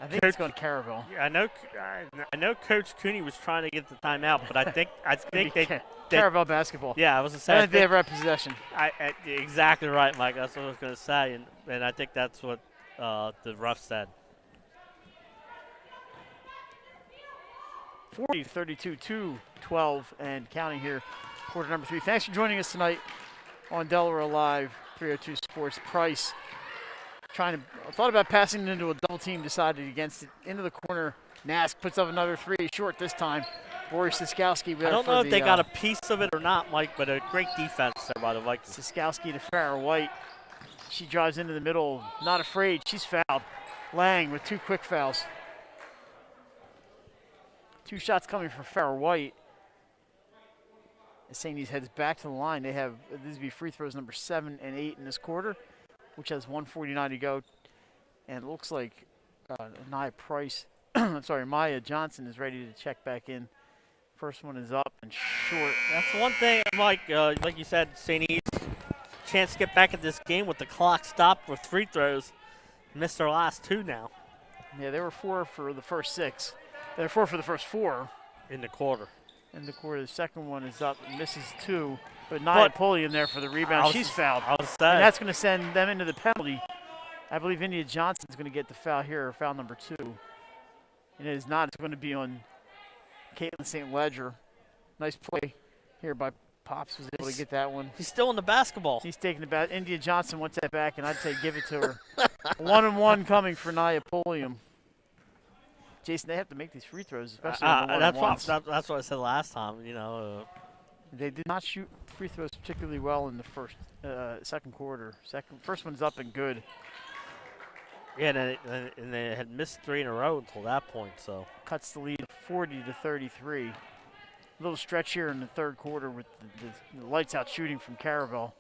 I think it's going to Caravel. Yeah, I know Coach Cooney was trying to get the timeout, but I think they Caravel basketball. Yeah, I was going to say. I think they have possession. Exactly right, Mike. That's what I was going to say, and I think that's what the ref said. 40-32, 2-12, and counting here, quarter number 3. Thanks for joining us tonight on Delaware Live 302 Sports. Price thought about passing it into a double team, decided against it. Into the corner, Nask puts up another 3, short this time. Rory Siskowski. I don't know if they got a piece of it or not, Mike, but a great defense there by the Vikings. Siskowski to Farrah White. She drives into the middle, not afraid. She's fouled. Lang with 2 quick fouls. 2 shots coming from Farrah White. As St. E's heads back to the line, they have, these would be free throws number 7 and 8 in this quarter, which has 1:49 to go. And it looks like Maya Johnson is ready to check back in. First one is up, and short. That's one thing, Mike, like you said, St. E's chance to get back at this game with the clock stopped with free throws. Missed their last 2 now. Yeah, they were 4 for the first 6. They were 4 for the first 4. In the quarter. In the quarter, the second one is up, misses 2. But Nia Pulliam there for the rebound. She's fouled. And that's going to send them into the penalty. I believe India Johnson's going to get the foul here, foul number 2. And it is not. It's going to be on Caitlin St. Ledger. Nice play here by Pops. Was able to get that one. He's still in the basketball. He's taking the bat. India Johnson wants that back, and I'd say give it to her. 1-and-1 coming for Nia Pulliam. Jason, they have to make these free throws, especially on the that's what I said last time. You know, they did not shoot free throws particularly well in the second quarter. First one's up and good. Yeah, and they had missed 3 in a row until that point. So cuts the lead 40-33. A little stretch here in the third quarter with the lights out shooting from Caravel.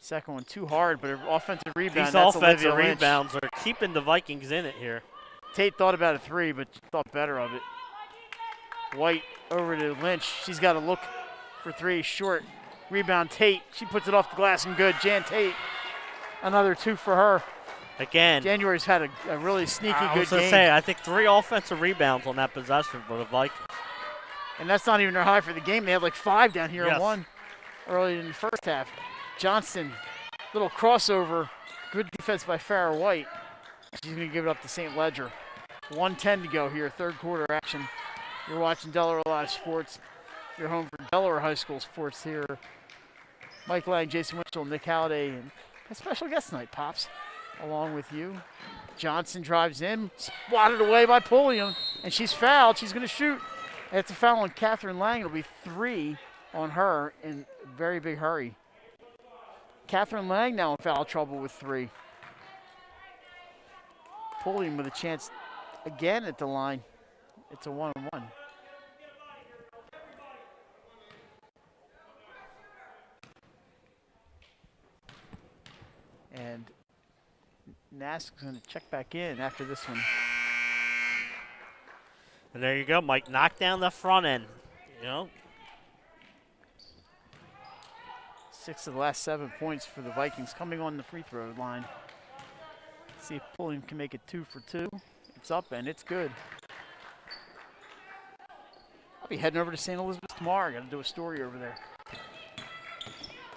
Second one too hard, but an offensive rebound. These offensive rebounds are keeping the Vikings in it here. Tate thought about a 3, but thought better of it. White over to Lynch. She's got to look for 3, short. Rebound Tate. She puts it off the glass and good. Jan Tate, another 2 for her. Again, January's had a really sneaky good game. I was going to say, I think 3 offensive rebounds on that possession for the Vikings. And that's not even their high for the game. They had like 5 down here and 1 early in the first half. Johnston, little crossover. Good defense by Farrah White. She's going to give it up to St. Ledger. 1:10 to go here, third quarter action. You're watching Delaware Live Sports. You're home for Delaware High School sports here. Mike Lang, Jason Winchell, Nick Halliday, and a special guest tonight, Pops, along with you. Johnson drives in, swatted away by Pulliam, and she's fouled. She's going to shoot. And it's a foul on Catherine Lang. It'll be 3 on her in a very big hurry. Catherine Lang now in foul trouble with 3. Pulliam with a chance again at the line. It's a 1-on-1. And Nask's going to check back in after this one. And there you go, Mike. Knock down the front end. You know. 6 of the last 7 points for the Vikings coming on the free throw line. See if Pulliam can make it 2 for 2. It's up and it's good. I'll be heading over to St. Elizabeth tomorrow. Got to do a story over there.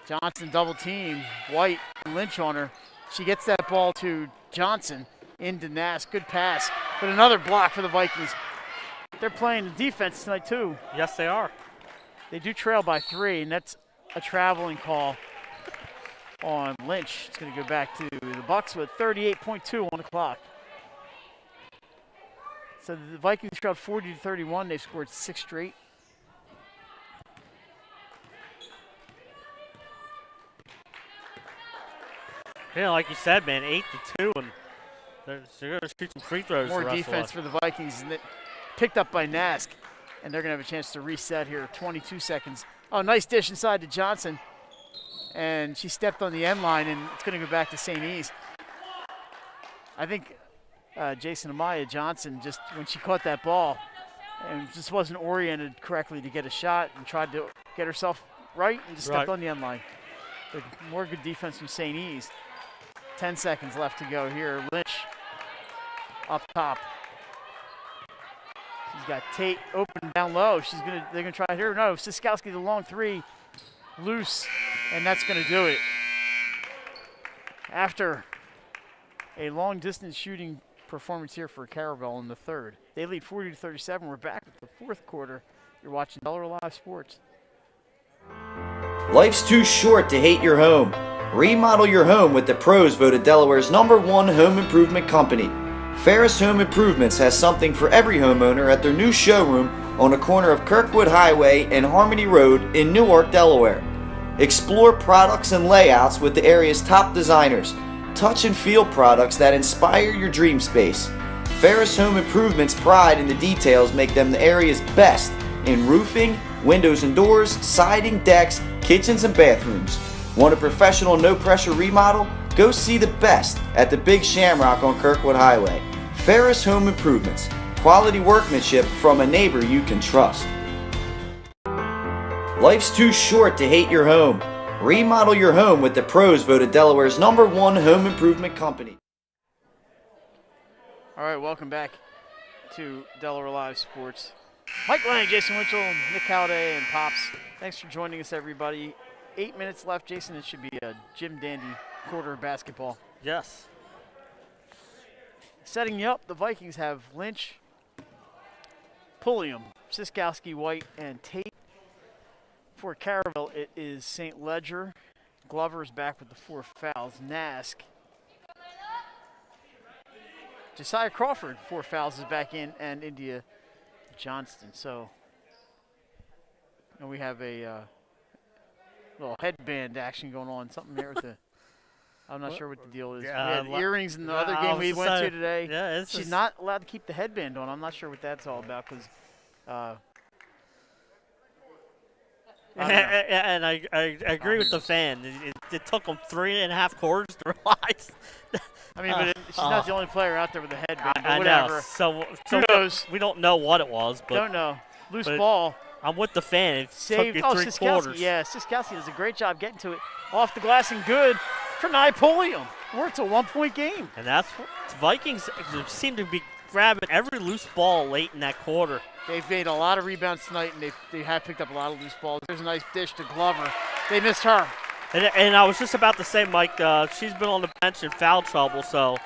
Johnson double team. White and Lynch on her. She gets that ball to Johnson into Nask. Good pass. But another block for the Vikings. They're playing the defense tonight too. Yes, they are. They do trail by 3, and that's a traveling call on Lynch. It's going to go back to the Bucks with 38.2 on the clock. So the Vikings trailed 40-31. They've scored 6 straight. Yeah, like you said, man, 8-2, and they're going to shoot some free throws. More defense for the Vikings, and picked up by Nask, and they're going to have a chance to reset here. 22 seconds. Oh, nice dish inside to Johnson, and she stepped on the end line, and it's going to go back to St. E's. I think Jason Amaya Johnson, just when she caught that ball, and just wasn't oriented correctly to get a shot, and tried to get herself right, and just stepped on the end line. But more good defense from St. E's. 10 seconds left to go here. Lynch up top. She's got Tate open down low. They're gonna try here. No, Siskowski the long 3, loose, and that's gonna do it. After a long distance shooting performance here for Caravel in the third. They lead 40-37. We're back with the fourth quarter. You're watching Delaware Live Sports. Life's too short to hate your home. Remodel your home with the pros voted Delaware's #1 home improvement company. Ferris Home Improvements has something for every homeowner at their new showroom on the corner of Kirkwood Highway and Harmony Road in Newark, Delaware. Explore products and layouts with the area's top designers. Touch and feel products that inspire your dream space. Ferris Home Improvements' pride in the details make them the area's best in roofing, windows and doors, siding, decks, kitchens, and bathrooms. Want a professional, no-pressure remodel? Go see the best at the Big Shamrock on Kirkwood Highway. Ferris Home Improvements. Quality workmanship from a neighbor you can trust. Life's too short to hate your home. Remodel your home with the pros voted Delaware's #1 home improvement company. All right, welcome back to Delaware Live Sports. Mike Lang, Jason Winchell, Nick Halliday, and Pops. Thanks for joining us, everybody. 8 minutes left. Jason, it should be a Jim Dandy quarter of basketball. Yes. Setting you up, the Vikings have Lynch, Pulliam, Siskowski, White, and Tate. For Caravel, it is St. Ledger. Glover's back with the 4 fouls. Nask. Josiah Crawford, 4 fouls, is back in, and India Johnston. So, and we have a little headband action going on. Something there with the, I'm not sure what the deal is. We had earrings in the other game we went to today. Yeah, she's not allowed to keep the headband on. I'm not sure what that's all about because. And I agree with the fan. It took them 3.5 quarters to realize. I mean, but she's not the only player out there with a headband. But I whatever. know. So who knows? We don't know what it was. But don't know. Loose ball. I'm with the fan. It saved. Took you 3 quarters. Yeah, Siskowski does a great job getting to it. Off the glass and good for Pulliam. It's a 1-point game. And that's what the Vikings seem to be grabbing every loose ball late in that quarter. They've made a lot of rebounds tonight, and they have picked up a lot of loose balls. There's a nice dish to Glover. They missed her. And I was just about to say, Mike, she's been on the bench in foul trouble, so.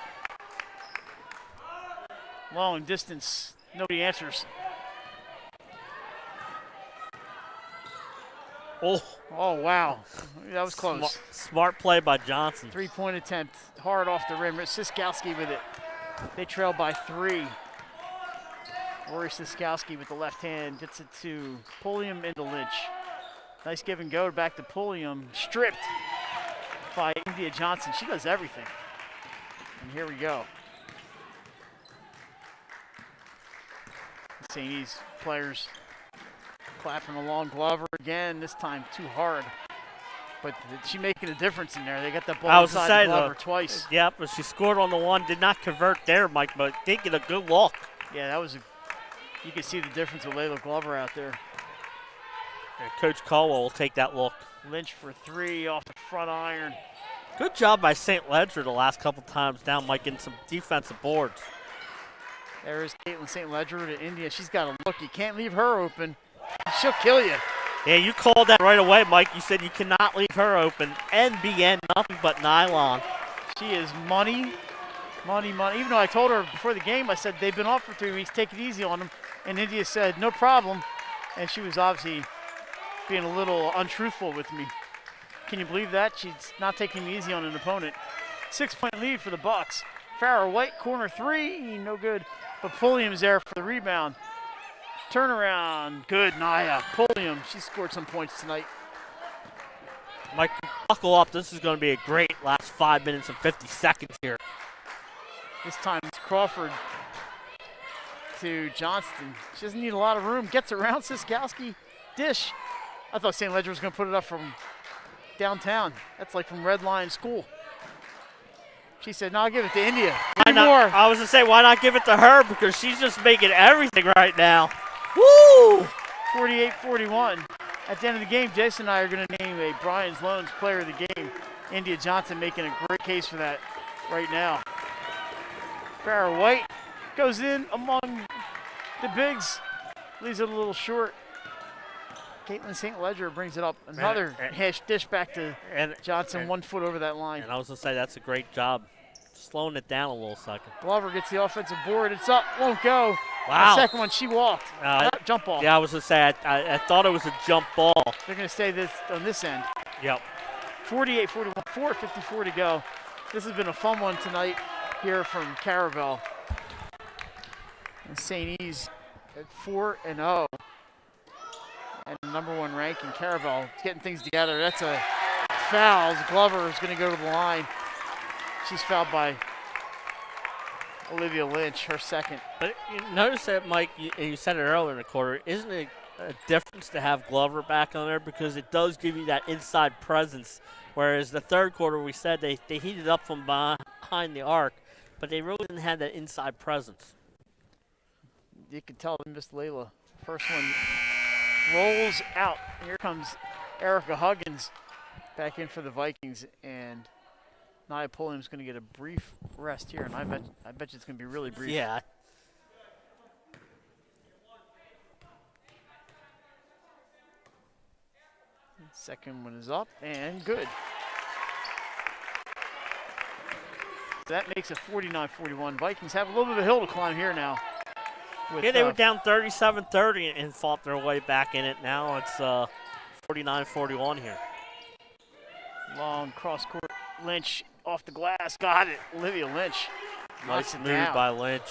Long distance, nobody answers. Oh, wow. That was close. Smart play by Johnson. 3-point attempt, hard off the rim. Siskowski with it. They trail by 3. Rory Siskowski with the left hand gets it to Pulliam into Lynch. Nice give and go back to Pulliam. Stripped by India Johnson. She does everything. And here we go. St. E's players clapping along. Glover again, this time too hard. But she making a difference in there. They got that ball inside Glover twice. Yeah, but she scored on the one. Did not convert there, Mike, but did get a good look. Yeah, that was you can see the difference with Layla Glover out there. And Coach Caldwell will take that look. Lynch for 3 off the front iron. Good job by St. Ledger the last couple times down, Mike, in some defensive boards. There is Caitlin St. Ledger to India. She's got a look. You can't leave her open. She'll kill you. Yeah, you called that right away, Mike. You said you cannot leave her open. NBN, nothing but nylon. She is money. Even though I told her before the game, I said they've been off for 3 weeks. Take it easy on them. And India said, no problem. And she was obviously being a little untruthful with me. Can you believe that? She's not taking it easy on an opponent. 6-point lead for the Bucks. Farrah White, corner 3, no good. But Pulliam's there for the rebound. Turnaround, good, Naya. Pulliam, she scored some points tonight. Mike, buckle up. This is going to be a great last 5 minutes and 50 seconds here. This time it's Crawford to Johnston. She doesn't need a lot of room. Gets around Siskowski. Dish. I thought St. Ledger was going to put it up from downtown. That's like from Red Lion School. She said, no, I'll give it to India. Why not? More. I was going to say, why not give it to her? Because she's just making everything right now. Woo! 48-41. At the end of the game, Jason and I are going to name a Brian's Loans player of the game. India Johnson making a great case for that right now. Farrah White goes in among the bigs. Leaves it a little short. Caitlin St. Ledger brings it up. Another dish back to Johnson, 1 foot over that line. And I was going to say, that's a great job. Slowing it down a little second. Glover gets the offensive board. It's up, won't go. Wow. The second one, she walked. Jump ball. Yeah, I was going to say, I thought it was a jump ball. They're going to stay on this end. Yep. 48-41, 4:54 to go. This has been a fun one tonight here from Caravel. And St. E's at 4-0. And #1 ranking, Caravel getting things together. That's a foul. Glover is going to go to the line. She's fouled by Olivia Lynch, her second. But you notice that, Mike, you said it earlier in the quarter, isn't it a difference to have Glover back on there because it does give you that inside presence, whereas the third quarter we said they heated up from behind the arc, but they really didn't have that inside presence. You could tell they missed Layla. First one rolls out. Here comes Erica Huggins back in for the Vikings, and Nia Pulliam's going to get a brief rest here, and I bet you it's going to be really brief. Yeah. Second one is up and good. That makes it 49-41. Vikings have a little bit of a hill to climb here now. Yeah, they were down 37-30 and fought their way back in it. Now it's 49-41 here. Long cross court. Lynch off the glass. Got it. Olivia Lynch. Nice move by Lynch.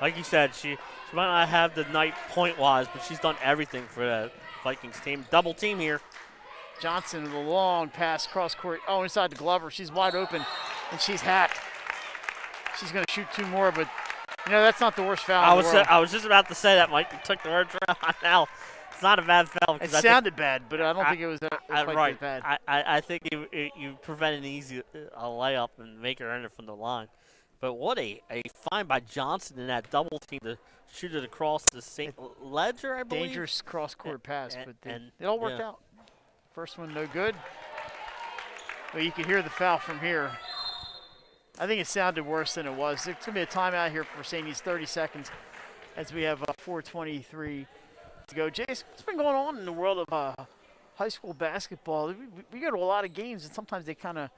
Like you said, she might not have the night point-wise, but she's done everything for the Vikings team. Double team here. Johnson with a long pass cross court. Oh, inside the Glover. She's wide open, and she's hacked. She's going to shoot two more, but you know that's not the worst foul in the world. I was just about to say that, Mike. You took the words right out. It's not a bad foul. It sounded bad, but I don't think it was quite that bad. I think you prevent an easy layup and make her enter from the line. But what a find by Johnson in that double team to shoot it across the St. Ledger, I believe. Dangerous cross court pass, but it all worked out. First one no good. But you can hear the foul from here. I think it sounded worse than it was. There's going to be a timeout here for St. E's, 30 seconds, as we have 4:23 to go. Jace, what's been going on in the world of high school basketball? We go to a lot of games, and sometimes they kind of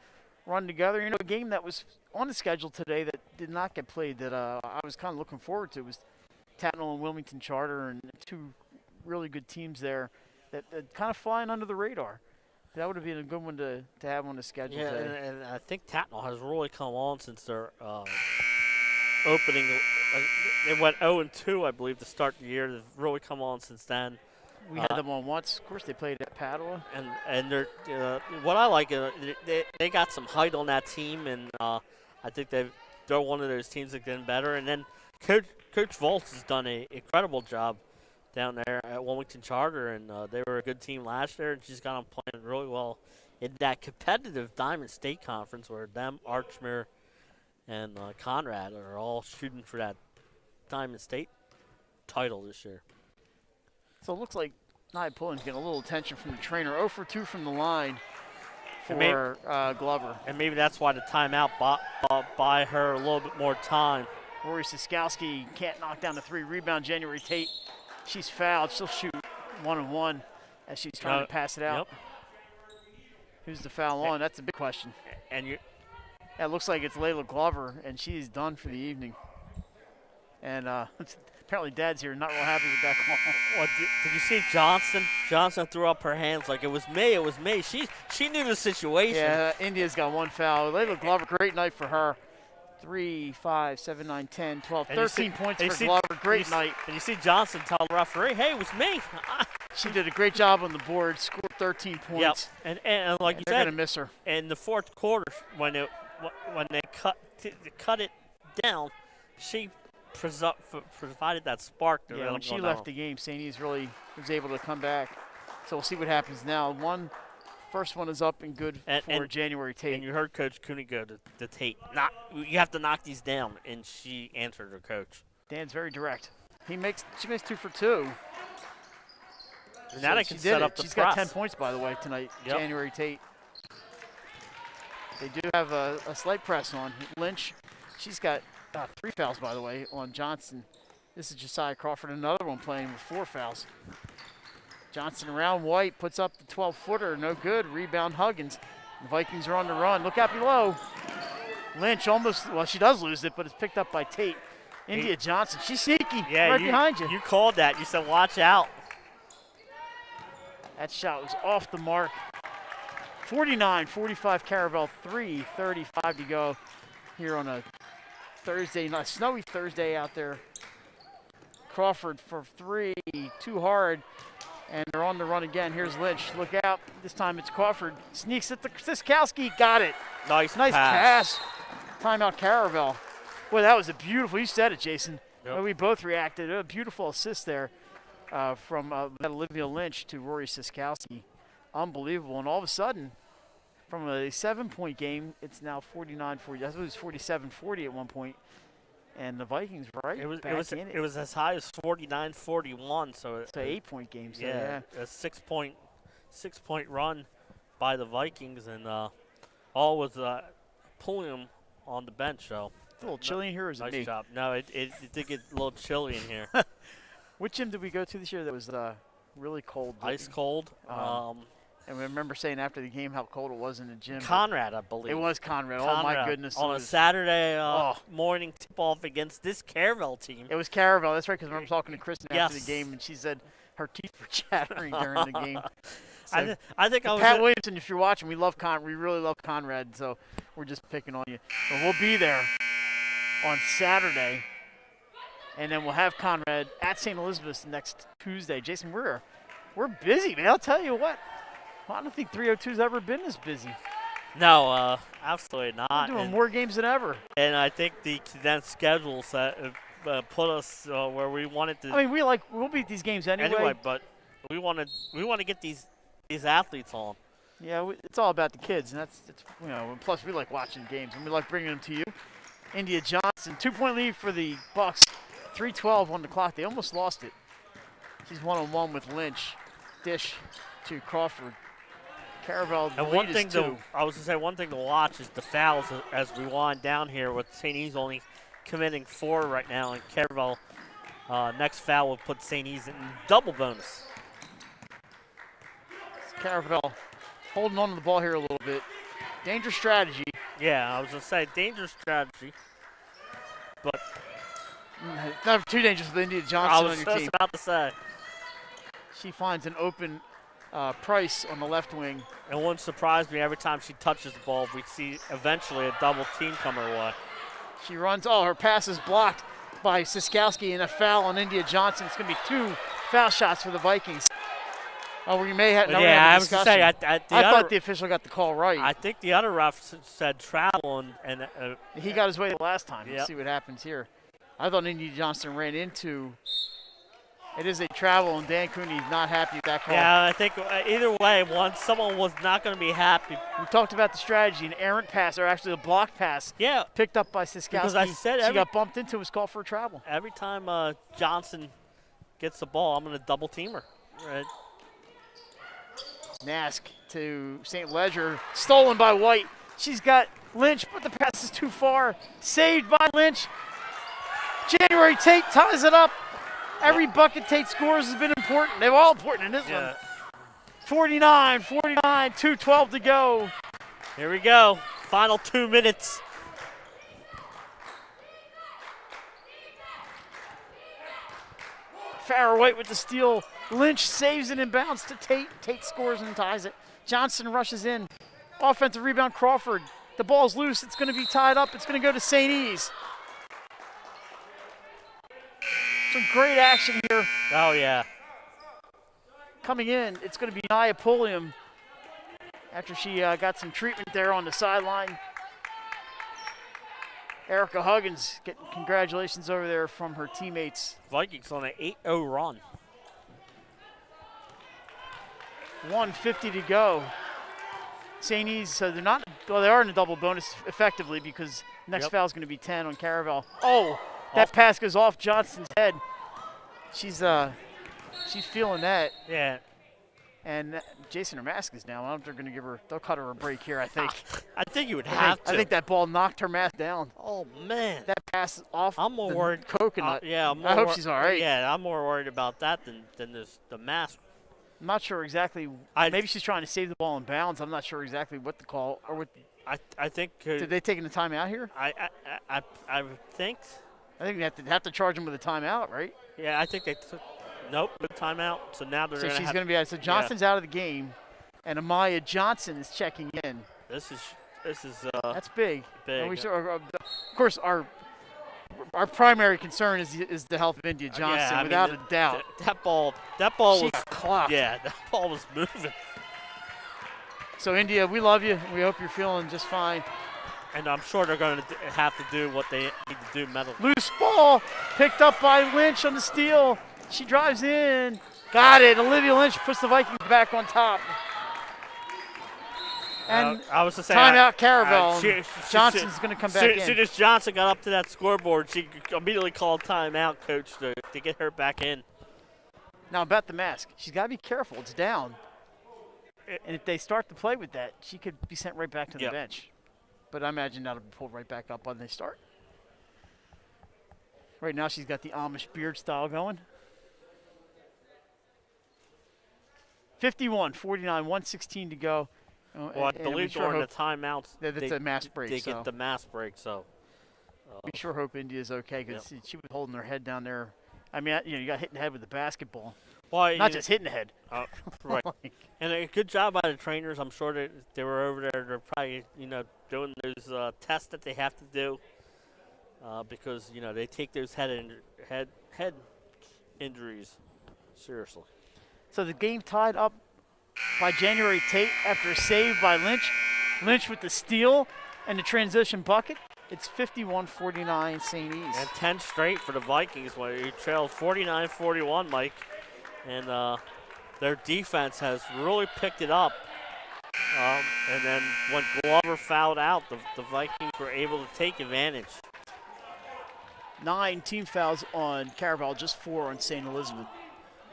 run together. You know, a game that was on the schedule today that did not get played that I was kind of looking forward to was Tatnall and Wilmington Charter, and two really good teams there that kind of flying under the radar. That would have been a good one to have on the schedule today. And I think Tatnall has really come on since their opening. They went 0-2, I believe, to start the year. They've really come on since then. We had them on once. Of course, they played at Padua. And they're what I like, they got some height on that team, and I think they're one of those teams that getting better. And then Coach Volz has done an incredible job down there at Wilmington Charter, and they were a good team last year, and she's got them playing really well in that competitive Diamond State Conference where them, Archmere, and Conrad are all shooting for that Diamond State title this year. So it looks like Nia Pullen's getting a little attention from the trainer. 0 for 2 from the line for Glover. And maybe that's why the timeout buy her a little bit more time. Rory Siskowski can't knock down the three. Rebound, January Tate. She's fouled. She'll shoot 1-on-1 as she's trying to pass it out. Yep. Who's the foul on? That's a big question. And it looks like it's Layla Glover, and she's done for the evening. And apparently Dad's here, not real happy with that call. Well, did you see Johnson? Johnson threw up her hands like it was me, it was me. She knew the situation. Yeah, India's got one foul. Layla Glover, great night for her. 3, 5, 7, 9, 10, 12, 13 points for Glover. Great night. And you see Johnson tell the referee, hey, it was me. She did a great job on the board, scored 13 points. Yep. And like you said, they're going to miss her. In the fourth quarter, when they cut it down, she provided that spark. Yeah, when she left the game, St. E's really was able to come back. So we'll see what happens now. First one is up and good for January Tate. And you heard Coach Cooney go to Tate. You have to knock these down, and she answered her coach. Dan's very direct. She makes 2 for 2. And now they can set up the She's press. got 10 points, by the way, tonight, January Tate. They do have a slight press on Lynch. She's got 3 fouls, by the way, on Johnson. This is Josiah Crawford, another one playing with 4 fouls. Johnson around White, puts up the 12-footer, no good. Rebound Huggins. The Vikings are on the run. Look out below. Lynch she does lose it, but it's picked up by Tate. India Johnson, she's sneaky, right behind you. You called that. You said, watch out. That shot was off the mark. 49-45 Caravel, 3:35 to go here on a Thursday night, snowy Thursday out there. Crawford for 3, too hard. And they're on the run again. Here's Lynch. Look out. This time it's Crawford. Sneaks it to Siskowski. Got it. Nice pass. Timeout Caravel. Boy, that was a beautiful. You said it, Jason. Yep. We both reacted. A beautiful assist there from Olivia Lynch to Rory Siskowski. Unbelievable. And all of a sudden, from a 7-point game, it's now 49-40. I thought it was 47-40 at one point. And the Vikings right It was as high as 49-41. So it's an 8-point game. So yeah, a 6-point run by the Vikings, and all was Pulliam on the bench. So it's a little chilly in here, or is it nice me? job. No, it did get a little chilly in here. Which gym did we go to this year that was really cold? Ice cold. And I remember saying after the game how cold it was in the gym. Conrad, I believe. It was Conrad. Oh, my goodness. On a Saturday morning tip-off against this Caravel team. It was Caravel. That's right, because I remember talking to Kristen after the game, and she said her teeth were chattering during the game. So I think I was Pat Williamson, if you're watching, we really love Conrad, so we're just picking on you. But we'll be there on Saturday, and then we'll have Conrad at St. Elizabeth's next Tuesday. Jason, we're busy, man. I'll tell you what. I don't think 302's ever been this busy. No, absolutely not. We're doing more games than ever. And I think the condensed schedules that put us where we wanted to. I mean, we'll beat these games anyway. But we want to get these athletes on. Yeah, it's all about the kids, and that's plus we like watching games and we like bringing them to you. India Johnson, 2-point lead for the Bucks. 3:12 on the clock. They almost lost it. She's one-on-one with Lynch. Dish to Crawford. Caravel, and one thing to watch is the fouls as we wind down here with St. E's only committing 4 right now, and Caravel next foul will put St. E's in double bonus. Caravel holding on to the ball here a little bit. Dangerous strategy. Yeah, I was going to say dangerous strategy, but not too dangerous with India Johnson on your team. I was just about to say. She finds an open Price on the left wing. It wouldn't surprise me every time she touches the ball if we see eventually a double team come her way. She runs. Oh, her pass is blocked by Siskowski, and a foul on India Johnson. It's going to be 2 foul shots for the Vikings. Oh, we may have. Yeah, I was going to say. I thought the official got the call right. I think the other ref said travel, and he got his way the last time. Yep. Let's see what happens here. I thought India Johnson ran into. It is a travel, and Dan Cooney's not happy with that call. Yeah, I think either way, someone was not going to be happy. We talked about the strategy, an errant pass, or actually a blocked pass. Yeah. Picked up by Siskowski. Because I said she got bumped into, was called for a travel. Every time Johnson gets the ball, I'm going to double team her. Right. Nask to St. Ledger, stolen by White. She's got Lynch, but the pass is too far. Saved by Lynch. January Tate ties it up. Every bucket Tate scores has been important. They're all important in this one. 49, 2:12 to go. Here we go. Final 2 minutes. Farrah White with the steal. Lynch saves it in bounds to Tate. Tate scores and ties it. Johnson rushes in. Offensive rebound, Crawford. The ball's loose. It's going to be tied up. It's going to go to St. E's. Some great action here. Oh, yeah. Coming in, it's going to be Nia Pulliam after she got some treatment there on the sideline. Erica Huggins getting congratulations over there from her teammates. Vikings on an 8-0 run. 1:50 to go. St. E's, so they're not, well, they are in a double bonus effectively because next foul is going to be 10 on Caravel. Oh, that pass goes off Johnson's head. She's feeling that. Yeah. And Jason Mask is down. I don't know if they're going to give her, they'll cut her a break here, I think. I think you would have to. I think that ball knocked her mask down. Oh, man. That pass is off. I'm more worried. Coconut. Yeah, I hope she's all right. Yeah, I'm more worried about that than the mask. I'm not sure exactly. Maybe she's trying to save the ball in bounds. I'm not sure exactly what the call or what. I think. Did they take the timeout here? I think. I think they have to charge him with a timeout, right? Yeah, I think they took. Nope, with timeout. So now they're. So she's going to be out. So Johnson's out of the game, and Amaya Johnson is checking in. This is. That's big. Big. And of course, our primary concern is the health of India Johnson, without a doubt. That ball was clocked. Yeah, that ball was moving. So India, we love you. We hope you're feeling just fine. And I'm sure they're going to have to do what they need to do mentally. Loose ball picked up by Lynch on the steal. She drives in. Got it. Olivia Lynch puts the Vikings back on top. And I was to say timeout Caravel. Johnson's going to come back in. As soon as Johnson got up to that scoreboard, she immediately called timeout, coach, to get her back in. Now about the mask. She's got to be careful. It's down. And if they start to play with that, she could be sent right back to the bench. But I imagine that'll be pulled right back up when they start. Right now she's got the Amish beard style going. 51-49, 1:16 to go. Well, I believe during the timeouts, that's a mask break. They get the mask break, so. We sure hope India's okay because she was holding her head down there. I mean, you got hit in the head with the basketball. Well, not just hitting the head. Right. And a good job by the trainers. I'm sure that they were over there. They're probably, doing those tests that they have to do because, they take those head injuries seriously. So the game tied up by January Tate after a save by Lynch. Lynch with the steal and the transition bucket. It's 51-49 St. E's. And 10 straight for the Vikings where you trail 49-41, Mike. And their defense has really picked it up. And then when Glover fouled out, the Vikings were able to take advantage. 9 team fouls on Caravel, just 4 on St. Elizabeth.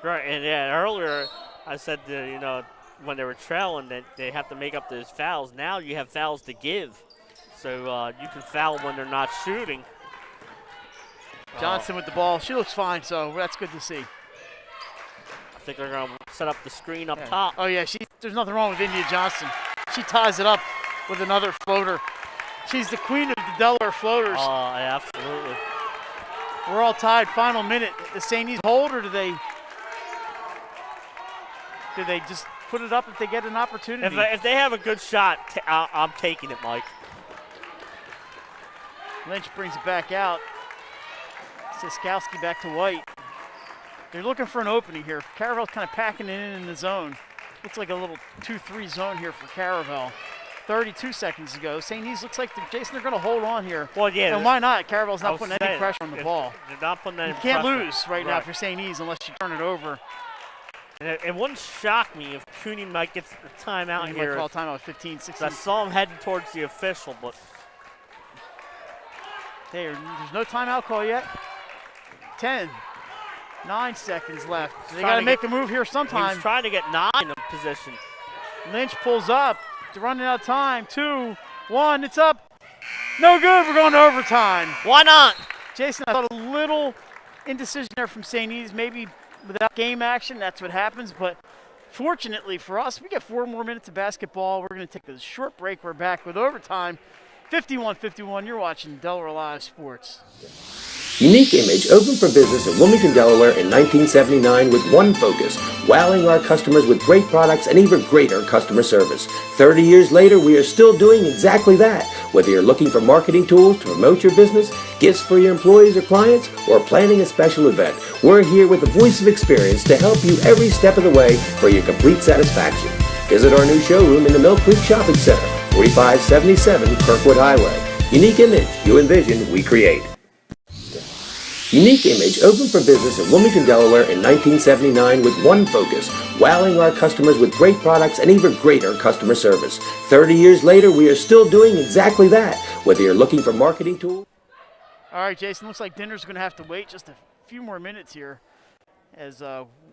Right, and earlier I said that, when they were trailing that they have to make up those fouls. Now you have fouls to give. So you can foul when they're not shooting. Johnson with the ball. She looks fine, so that's good to see. I think they're going to set up the screen up top. Oh, yeah, there's nothing wrong with India Johnson. She ties it up with another floater. She's the queen of the Delaware floaters. Oh, yeah, absolutely. We're all tied. Final minute. The St. E's hold, or do they just put it up if they get an opportunity? If they have a good shot, I'm taking it, Mike. Lynch brings it back out. Siskowski back to White. They're looking for an opening here. Caravel's kind of packing it in the zone. Looks like a little 2-3 zone here for Caravel. 32 seconds to go. St. E's looks like, Jason, they're going to hold on here. Well, yeah. And why not? Caravel's not putting any pressure on the ball. They're not putting any pressure. You can't lose right now for St. E's unless you turn it over. And it wouldn't shock me if Cooney might get the timeout here. Might call timeout 15, 16. I saw him heading towards the official, but there's no timeout call yet. 9 seconds left. They got to make a move here sometime. He's trying to get 9 in position. Lynch pulls up. They're running out of time. 2, 1, it's up. No good. We're going to overtime. Why not? Jason, I thought a little indecision there from St. E's. Maybe without game action, that's what happens. But fortunately for us, we get 4 more minutes of basketball. We're going to take a short break. We're back with overtime. 51-51. You're watching Delaware Live Sports. Unique Image opened for business in Wilmington, Delaware in 1979 with one focus, wowing our customers with great products and even greater customer service. 30 years later, we are still doing exactly that. Whether you're looking for marketing tools to promote your business, gifts for your employees or clients, or planning a special event, we're here with the voice of experience to help you every step of the way for your complete satisfaction. Visit our new showroom in the Mill Creek Shopping Center, 4577 Kirkwood Highway. Unique Image, you envision, we create. Unique Image opened for business in Wilmington, Delaware in 1979 with one focus, wowing our customers with great products and even greater customer service. 30 years later, we are still doing exactly that. Whether you're looking for marketing tools. All right, Jason, looks like dinner's going to have to wait just a few more minutes here as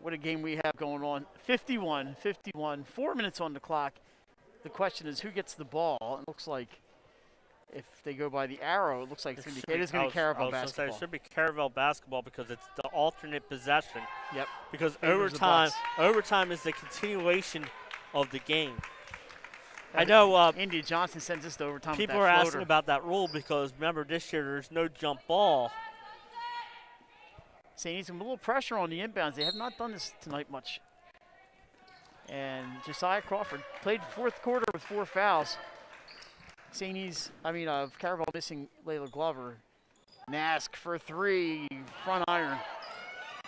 what a game we have going on. 51-51, 4 minutes on the clock. The question is who gets the ball. It looks like if they go by the arrow, it looks like it's going to be Caravel basketball. It should be Caravel basketball because it's the alternate possession. Yep. Because overtime is the continuation of the game. I know India Johnson sends us to overtime. People are asking about that rule because remember this year there's no jump ball. Seeing some little pressure on the inbounds. They have not done this tonight much. And Josiah Crawford played fourth quarter with 4 fouls. Caravel missing Layla Glover. Nask for 3, front iron.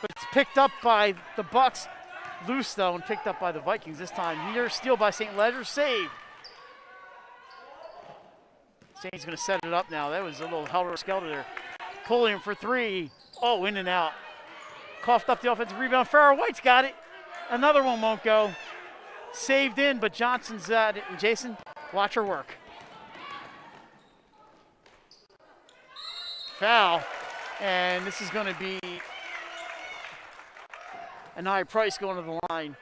But it's picked up by the Bucks. Loose though, and picked up by the Vikings this time. Near steal by St. Ledger, save. Saint's going to set it up now. That was a little helter-skelter there. Pulling him for 3. Oh, in and out. Coughed up the offensive rebound. Farrah White's got it. Another one won't go. Saved in, but Johnson's at it. And Jason, Watch her work. Foul. And this is going to be Anaya Price going to the line.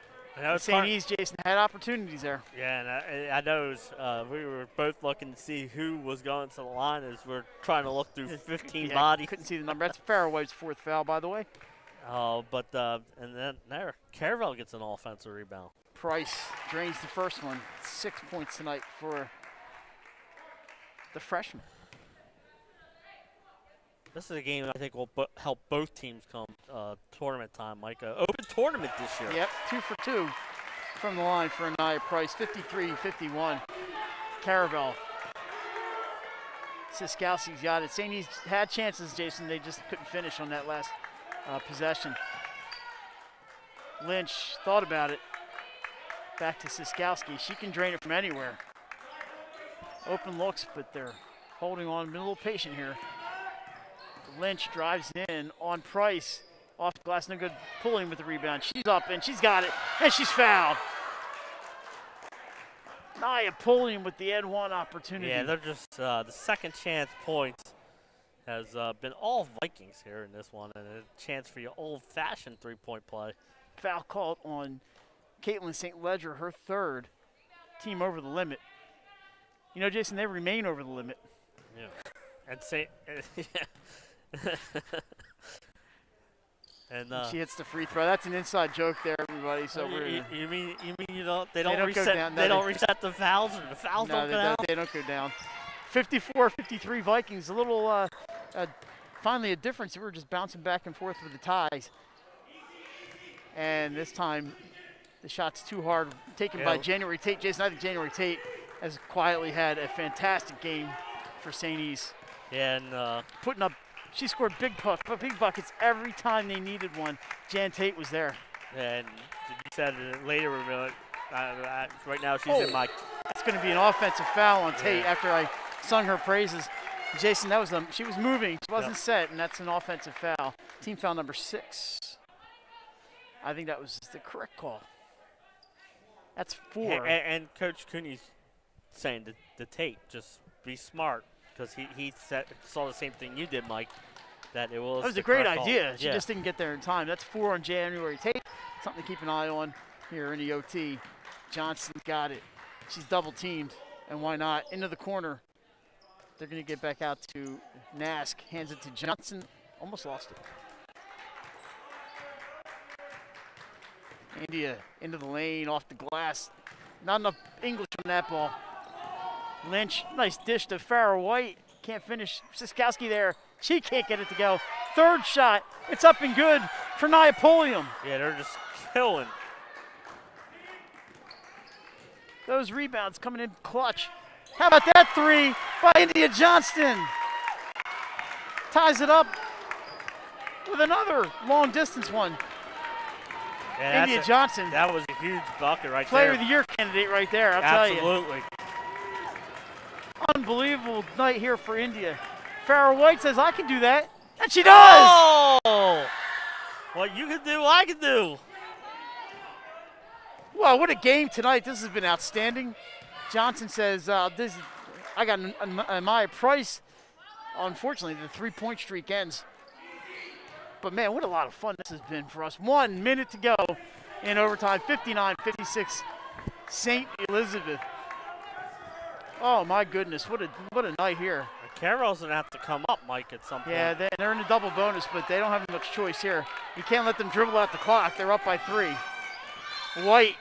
St. E's, Jason, had opportunities there. Yeah, and I know we were both looking to see who was going to the line as we're trying to look through 15 bodies. Couldn't see the number. That's Farrah White's 4th foul, by the way. But and then there, Caravel gets an offensive rebound. Price drains the first one. 6 points tonight for the freshman. This is a game I think will help both teams come tournament time, Mike. Open tournament this year. Yep, 2 for 2 from the line for Anaya Price. 53-51. Caravel. Siskowski's got it. St. E's had chances, Jason. They just couldn't finish on that last possession. Lynch thought about it. Back to Siskowski. She can drain it from anywhere. Open looks, but they're holding on. Been a little patient here. Lynch drives in on Price. Off the glass, no good. Pulling with the rebound. She's up and she's got it. And she's fouled. Naya Pulliam with the Ed 1 opportunity. Yeah, they're just the second chance points has been all Vikings here in this one, and a chance for your old-fashioned three-point play. Foul called on Caitlin St. Ledger, her 3rd. Team over the limit. You know, Jason, they remain over the limit. Yeah. And say, and she hits the free throw. That's an inside joke there, everybody. So you mean you don't they don't reset go down. they don't reset the fouls, or the fouls don't go down? They don't go down. 54-53 Vikings. A little finally a difference. We were just bouncing back and forth with the ties. And this time the shot's too hard, taken by January Tate. Jason, I think January Tate has quietly had a fantastic game for St. E's. Yeah, and putting up, she scored big buckets every time they needed one. Jan Tate was there. And you said later, right now she's in my. That's going to be an offensive foul on Tate after I sung her praises. Jason, that was she was moving, she wasn't set, and that's an offensive foul. Team foul number 6. I think that was the correct call. That's 4. And Coach Cooney's saying to Tate, just be smart. Because he saw the same thing you did, Mike, that it was. That was a great idea. She just didn't get there in time. That's 4 on January Tate. Something to keep an eye on here in the OT. Johnson got it. She's double teamed, and why not? Into the corner. They're going to get back out to Nask. Hands it to Johnson. Almost lost it. India into the lane, off the glass. Not enough English on that ball. Lynch, nice dish to Farrah White. Can't finish. Siskowski there. She can't get it to go. 3rd shot. It's up and good for Naya Pulliam. Yeah, they're just killing. Those rebounds coming in clutch. How about that 3 by India Johnston? Ties it up with another long distance one. Yeah, India Johnson. That was a huge bucket right Player there. of the Year candidate right there, I'll tell you. Absolutely. Unbelievable night here for India. Farrah White says, I can do that. And she does! Oh! What you can do, I can do. Well, what a game tonight. This has been outstanding. Johnson says, I got Anaya Price. Unfortunately, the 3-point streak ends. But, man, what a lot of fun this has been for us. 1 minute to go in overtime, 59-56, St. Elizabeth. Oh, my goodness, what a night here. Caravel's going to have to come up, Mike, at some point. Yeah, they're in a double bonus, but they don't have much choice here. You can't let them dribble out the clock. They're up by 3. White.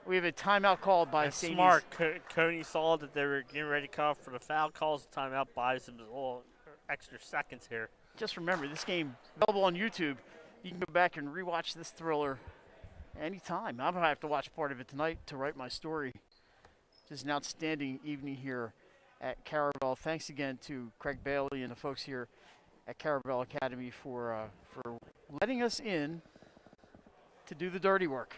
We have a timeout called by St. Smart. Coney saw that they were getting ready to call for the foul, calls the timeout, buys them a little extra seconds here. Just remember, this game available on YouTube. You can go back and rewatch this thriller anytime. I'm going to have to watch part of it tonight to write my story. Just an outstanding evening here at Caravel. Thanks again to Craig Bailey and the folks here at Caravel Academy for letting us in to do the dirty work.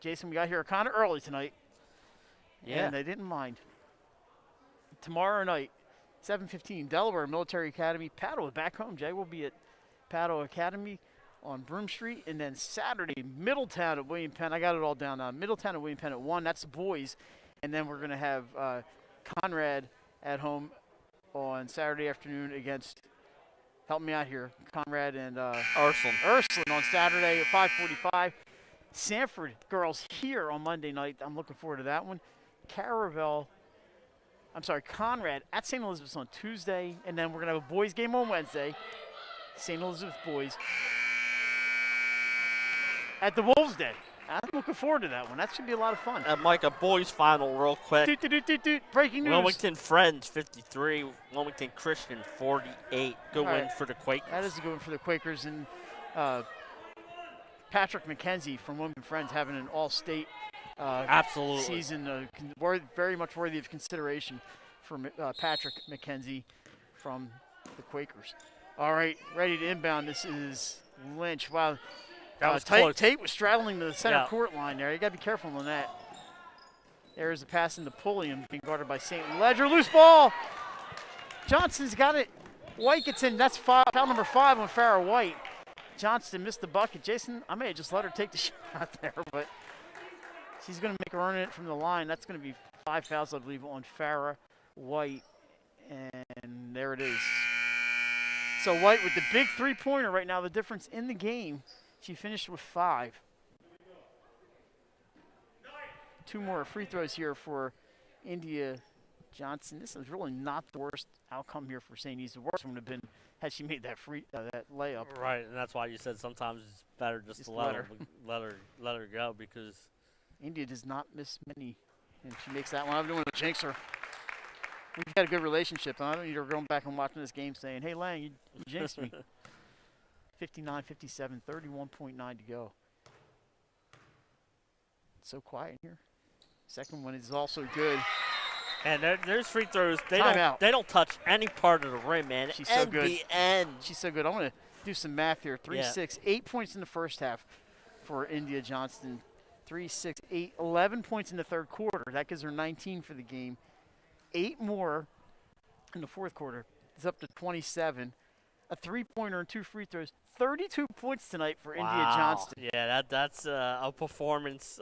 Jason, we got here kind of early tonight. Yeah. And they didn't mind. Tomorrow night, 7:15, Delaware Military Academy. Padua back home. Jay will be at Padua Academy on Broome Street. And then Saturday, Middletown at William Penn. I got it all down now. Middletown at William Penn at 1. That's the boys. And then we're going to have Conrad at home on Saturday afternoon against, help me out here, Conrad and Ursuline on Saturday at 5:45. Sanford girls here on Monday night. I'm looking forward to that one. Conrad at St. Elizabeth's on Tuesday, and then we're going to have a boys game on Wednesday. St. Elizabeth boys at the Wolves Den. I'm looking forward to that one. That should be a lot of fun. And Mike, a boys final real quick. Breaking news. Wilmington Friends 53, Wilmington Christian 48. Good win for the Quakers. That is a good one for the Quakers. And Patrick McKenzie from Wilmington Friends having an all-state season. Very much worthy of consideration for Patrick McKenzie from the Quakers. All right, ready to inbound. This is Lynch. Wow. Tate was straddling the center court line there. You got to be careful on that. There's a pass into Pulliam, being guarded by St. Ledger. Loose ball. Johnson's got it. White gets in. That's foul number 5 on Farrah White. Johnston missed the bucket. Jason, I may have just let her take the shot there, but she's going to make her earn it from the line. That's going to be 5 fouls, I believe, on Farrah White. And there it is. So White with the big three-pointer right now, the difference in the game. She finished with 5. 2 more free throws here for India Johnson. This is really not the worst outcome here for St. E's. The worst would have been had she made that that layup. Right, and that's why you said sometimes it's better just to let her go, because India does not miss many, and she makes that one. I don't want to jinx her. We've had a good relationship, and I don't need her going back and watching this game saying, "Hey, Lang, you jinxed me." 59-57, 31.9 to go. So quiet here. Second one is also good. And there's free throws. They Timeout. They don't touch any part of the rim, man. She's so good. The end. She's so good. I'm going to do some math here. 3-6, 8 points in the first half for India Johnston. 3-6, 8, 11 points in the third quarter. That gives her 19 for the game. 8 more in the fourth quarter. It's up to 27. A three-pointer and 2 free throws. 32 points tonight for India Johnston. Yeah, that's a performance.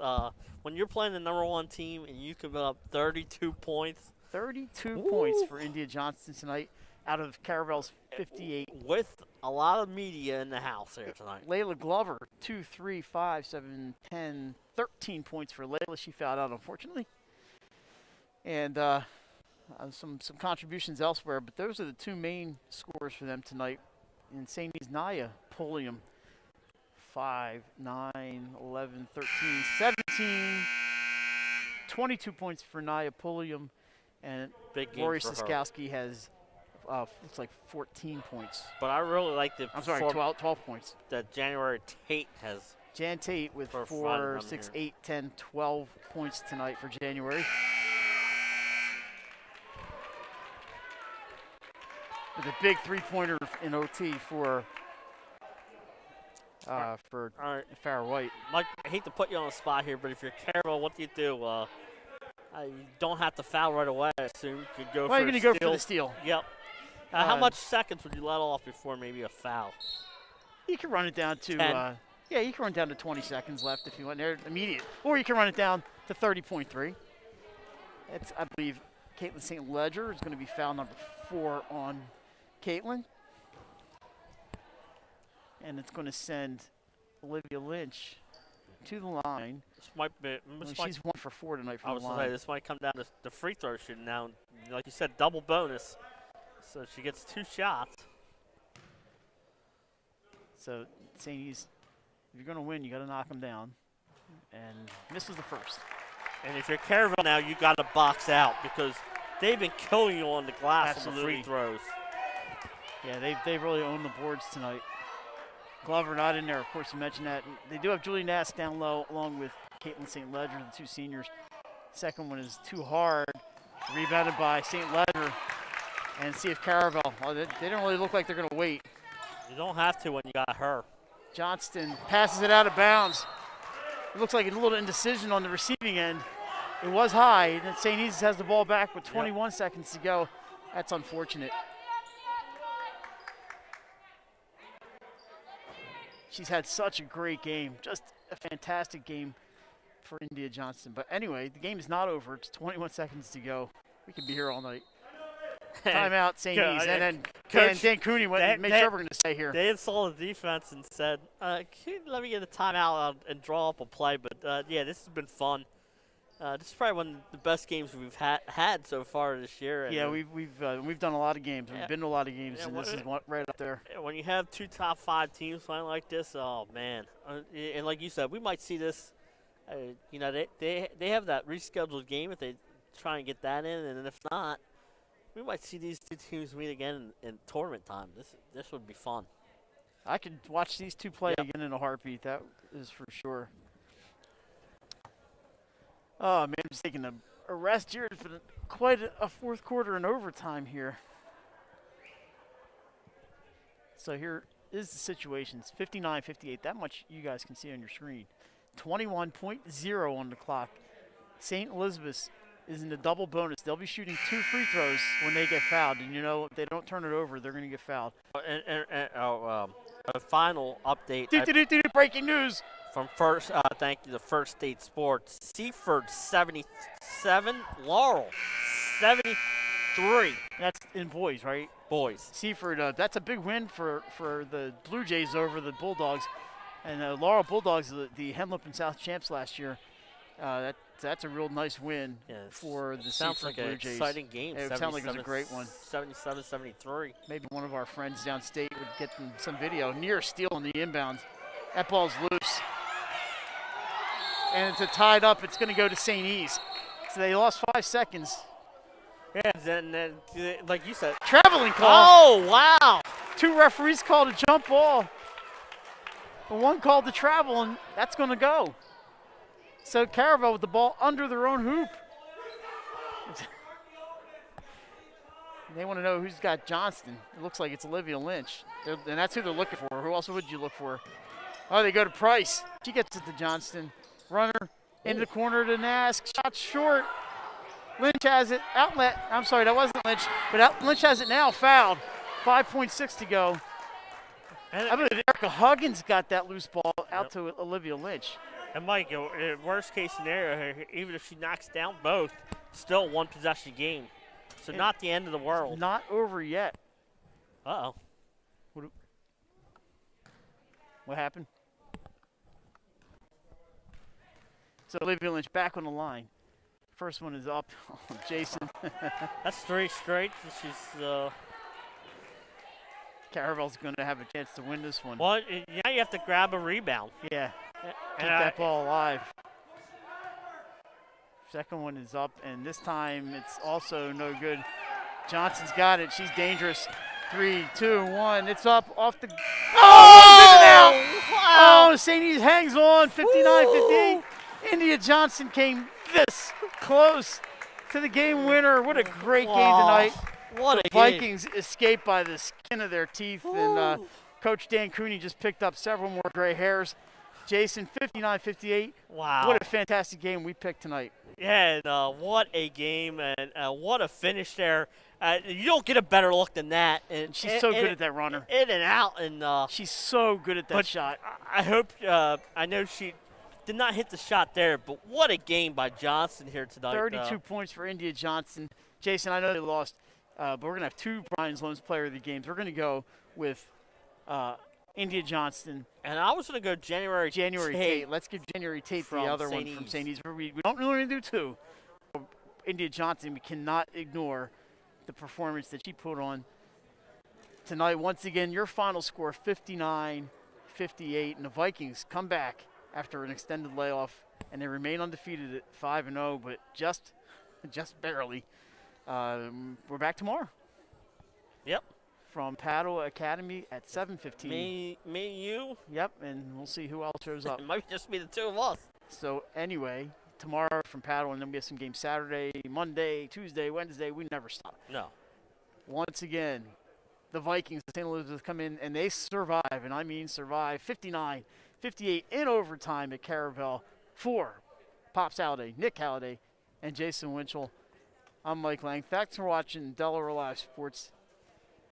When you're playing the #1 team and you can put up 32 points. 32 points for India Johnston tonight out of Caravel's 58. With a lot of media in the house here tonight. Layla Glover, 2, 3, 5, 7, 10, 13 points for Layla. She fouled out, unfortunately. And some contributions elsewhere, but those are the 2 main scores for them tonight. In St. E's, Naya Pulliam, 5, 9, 11, 13, 17, 22 points for Naya Pulliam, and Rory Siskowski has looks like 14 points. But I really like the 12 points. That January Tate has. Jan Tate with 4, 6, 8, 10, 12 points tonight for January. With a big three-pointer in OT for Farrah White. Mike, I hate to put you on the spot here, but if you're Caravel, what do? You don't have to foul right away, I assume. You could go you're going to go for the steal. Yep. How much seconds would you let off before maybe a foul? You can run it down to you can run down to 20 seconds left if you want. There immediate, or you can run it down to 30.3. It's, I believe, Caitlin St. Ledger is going to be foul number 4 on Caitlin. And it's going to send Olivia Lynch to the line. This might be. She's 1 for 4 tonight from the line. I was going to say, this might come down to the free throw shooting now. Like you said, double bonus. So she gets 2 shots. So St. E's, if you're going to win, you got to knock them down. And misses the first. And if you're Caravel now, you got to box out because they've been killing you on the glass. Absolutely. On the free throws. Yeah, they've really owned the boards tonight. Glover not in there, of course, you mentioned that. They do have Julie Nass down low, along with Caitlin St. Ledger, the 2 seniors. Second one is too hard, rebounded by St. Ledger. And see if Caravel, they don't really look like they're going to wait. You don't have to when you got her. Johnston passes it out of bounds. It looks like a little indecision on the receiving end. It was high, and St. E's has the ball back with 21 seconds to go. That's unfortunate. She's had such a great game, just a fantastic game for India Johnson. But anyway, the game is not over. It's 21 seconds to go. We could be here all night. Timeout, St. E's. And then Dan Cooney went and made sure we're going to stay here. They saw the defense and said, can you let me get a timeout and draw up a play? But, yeah, this has been fun. This is probably one of the best games we've had so far this year. And yeah, we've done a lot of games. We've been to a lot of games, and this is right up there. When you have 2 top 5 teams playing like this, oh, man. And like you said, we might see this. They have that rescheduled game if they try and get that in, and if not, we might see these 2 teams meet again in tournament time. This would be fun. I could watch these 2 play again in a heartbeat. That is for sure. Oh, man, I'm just taking a rest here. It's been quite a fourth quarter and overtime here. So here is the situation. It's 59-58. That much you guys can see on your screen. 21.0 on the clock. St. Elizabeth's is in the double bonus. They'll be shooting 2 free throws when they get fouled. And, if they don't turn it over, they're going to get fouled. A final update. Breaking news. From thank you to First State Sports. Seaford 77, Laurel 73. That's in boys, right? Boys. Seaford, that's a big win for the Blue Jays over the Bulldogs. And Laurel Bulldogs, the Henlip and South champs last year. That's a real nice win for the Sounds Seaford like Blue Jays. Exciting game. It sounds like it was a great one. 77-73. Maybe one of our friends downstate would get them some video. Near steal on the inbounds. That ball's loose. And it's tied up. It's going to go to St. E's. So they lost 5 seconds. Yeah, and like you said. Traveling call. Oh, wow. 2 referees called a jump ball. And 1 called the travel, and that's going to go. So Caravel with the ball under their own hoop. They want to know who's got Johnston. It looks like it's Olivia Lynch. And that's who they're looking for. Who else would you look for? Oh, they go to Price. She gets it to Johnston. Runner into the corner to Nask. Shot short. Lynch has it. Outlet. I'm sorry, that wasn't Lynch. But Lynch has it now. Fouled. 5.6 to go. And I believe Erica Huggins got that loose ball out to Olivia Lynch. And Mike, worst case scenario, even if she knocks down both, still 1 possession game. So not the end of the world. Not over yet. Uh-oh. What happened? So Olivia Lynch back on the line. First one is up. Oh, Jason. That's 3 straight. She's Caravel's going to have a chance to win this one. Well, now you have to grab a rebound. Yeah. Keep that ball alive. Second one is up, and this time it's also no good. Johnson's got it. She's dangerous. 3, 2, 1. It's up off the. Oh! Wow. Oh, St. E's hangs on. 59-58. India Johnson came this close to the game winner. What a great game tonight. What the Vikings escaped by the skin of their teeth, and Coach Dan Cooney just picked up several more gray hairs. Jason, 59-58. Wow. What a fantastic game we picked tonight. Yeah, and what a game, and what a finish there. You don't get a better look than that. And she's so good at that runner. In and out. And she's so good at that shot. I hope, I know she did not hit the shot there, but what a game by Johnson here tonight. 32 points for India Johnson. Jason, I know they lost, but we're going to have 2 Brian Sloan's Player of the Games. We're going to go with India Johnston. And I was going to go January Tate. Let's give January Tate the other one from St. E's. We don't really do 2. India Johnson, we cannot ignore the performance that she put on tonight. Once again, your final score, 59-58, and the Vikings come back after an extended layoff, and they remain undefeated at 5-0, but just barely. We're back tomorrow. Yep. From Caravel Academy at 7:15. Me, you. Yep, and we'll see who else shows up. It might just be the 2 of us. So anyway, tomorrow from Caravel, and then we have some games Saturday, Monday, Tuesday, Wednesday. We never stop. No. Once again, the Vikings, the St. Elizabeth, come in, and they survive, and I mean survive, 59-58 in overtime at Caravel for Pops Halliday, Nick Halliday, and Jason Winchell. I'm Mike Lang. Thanks for watching Delaware Live Sports.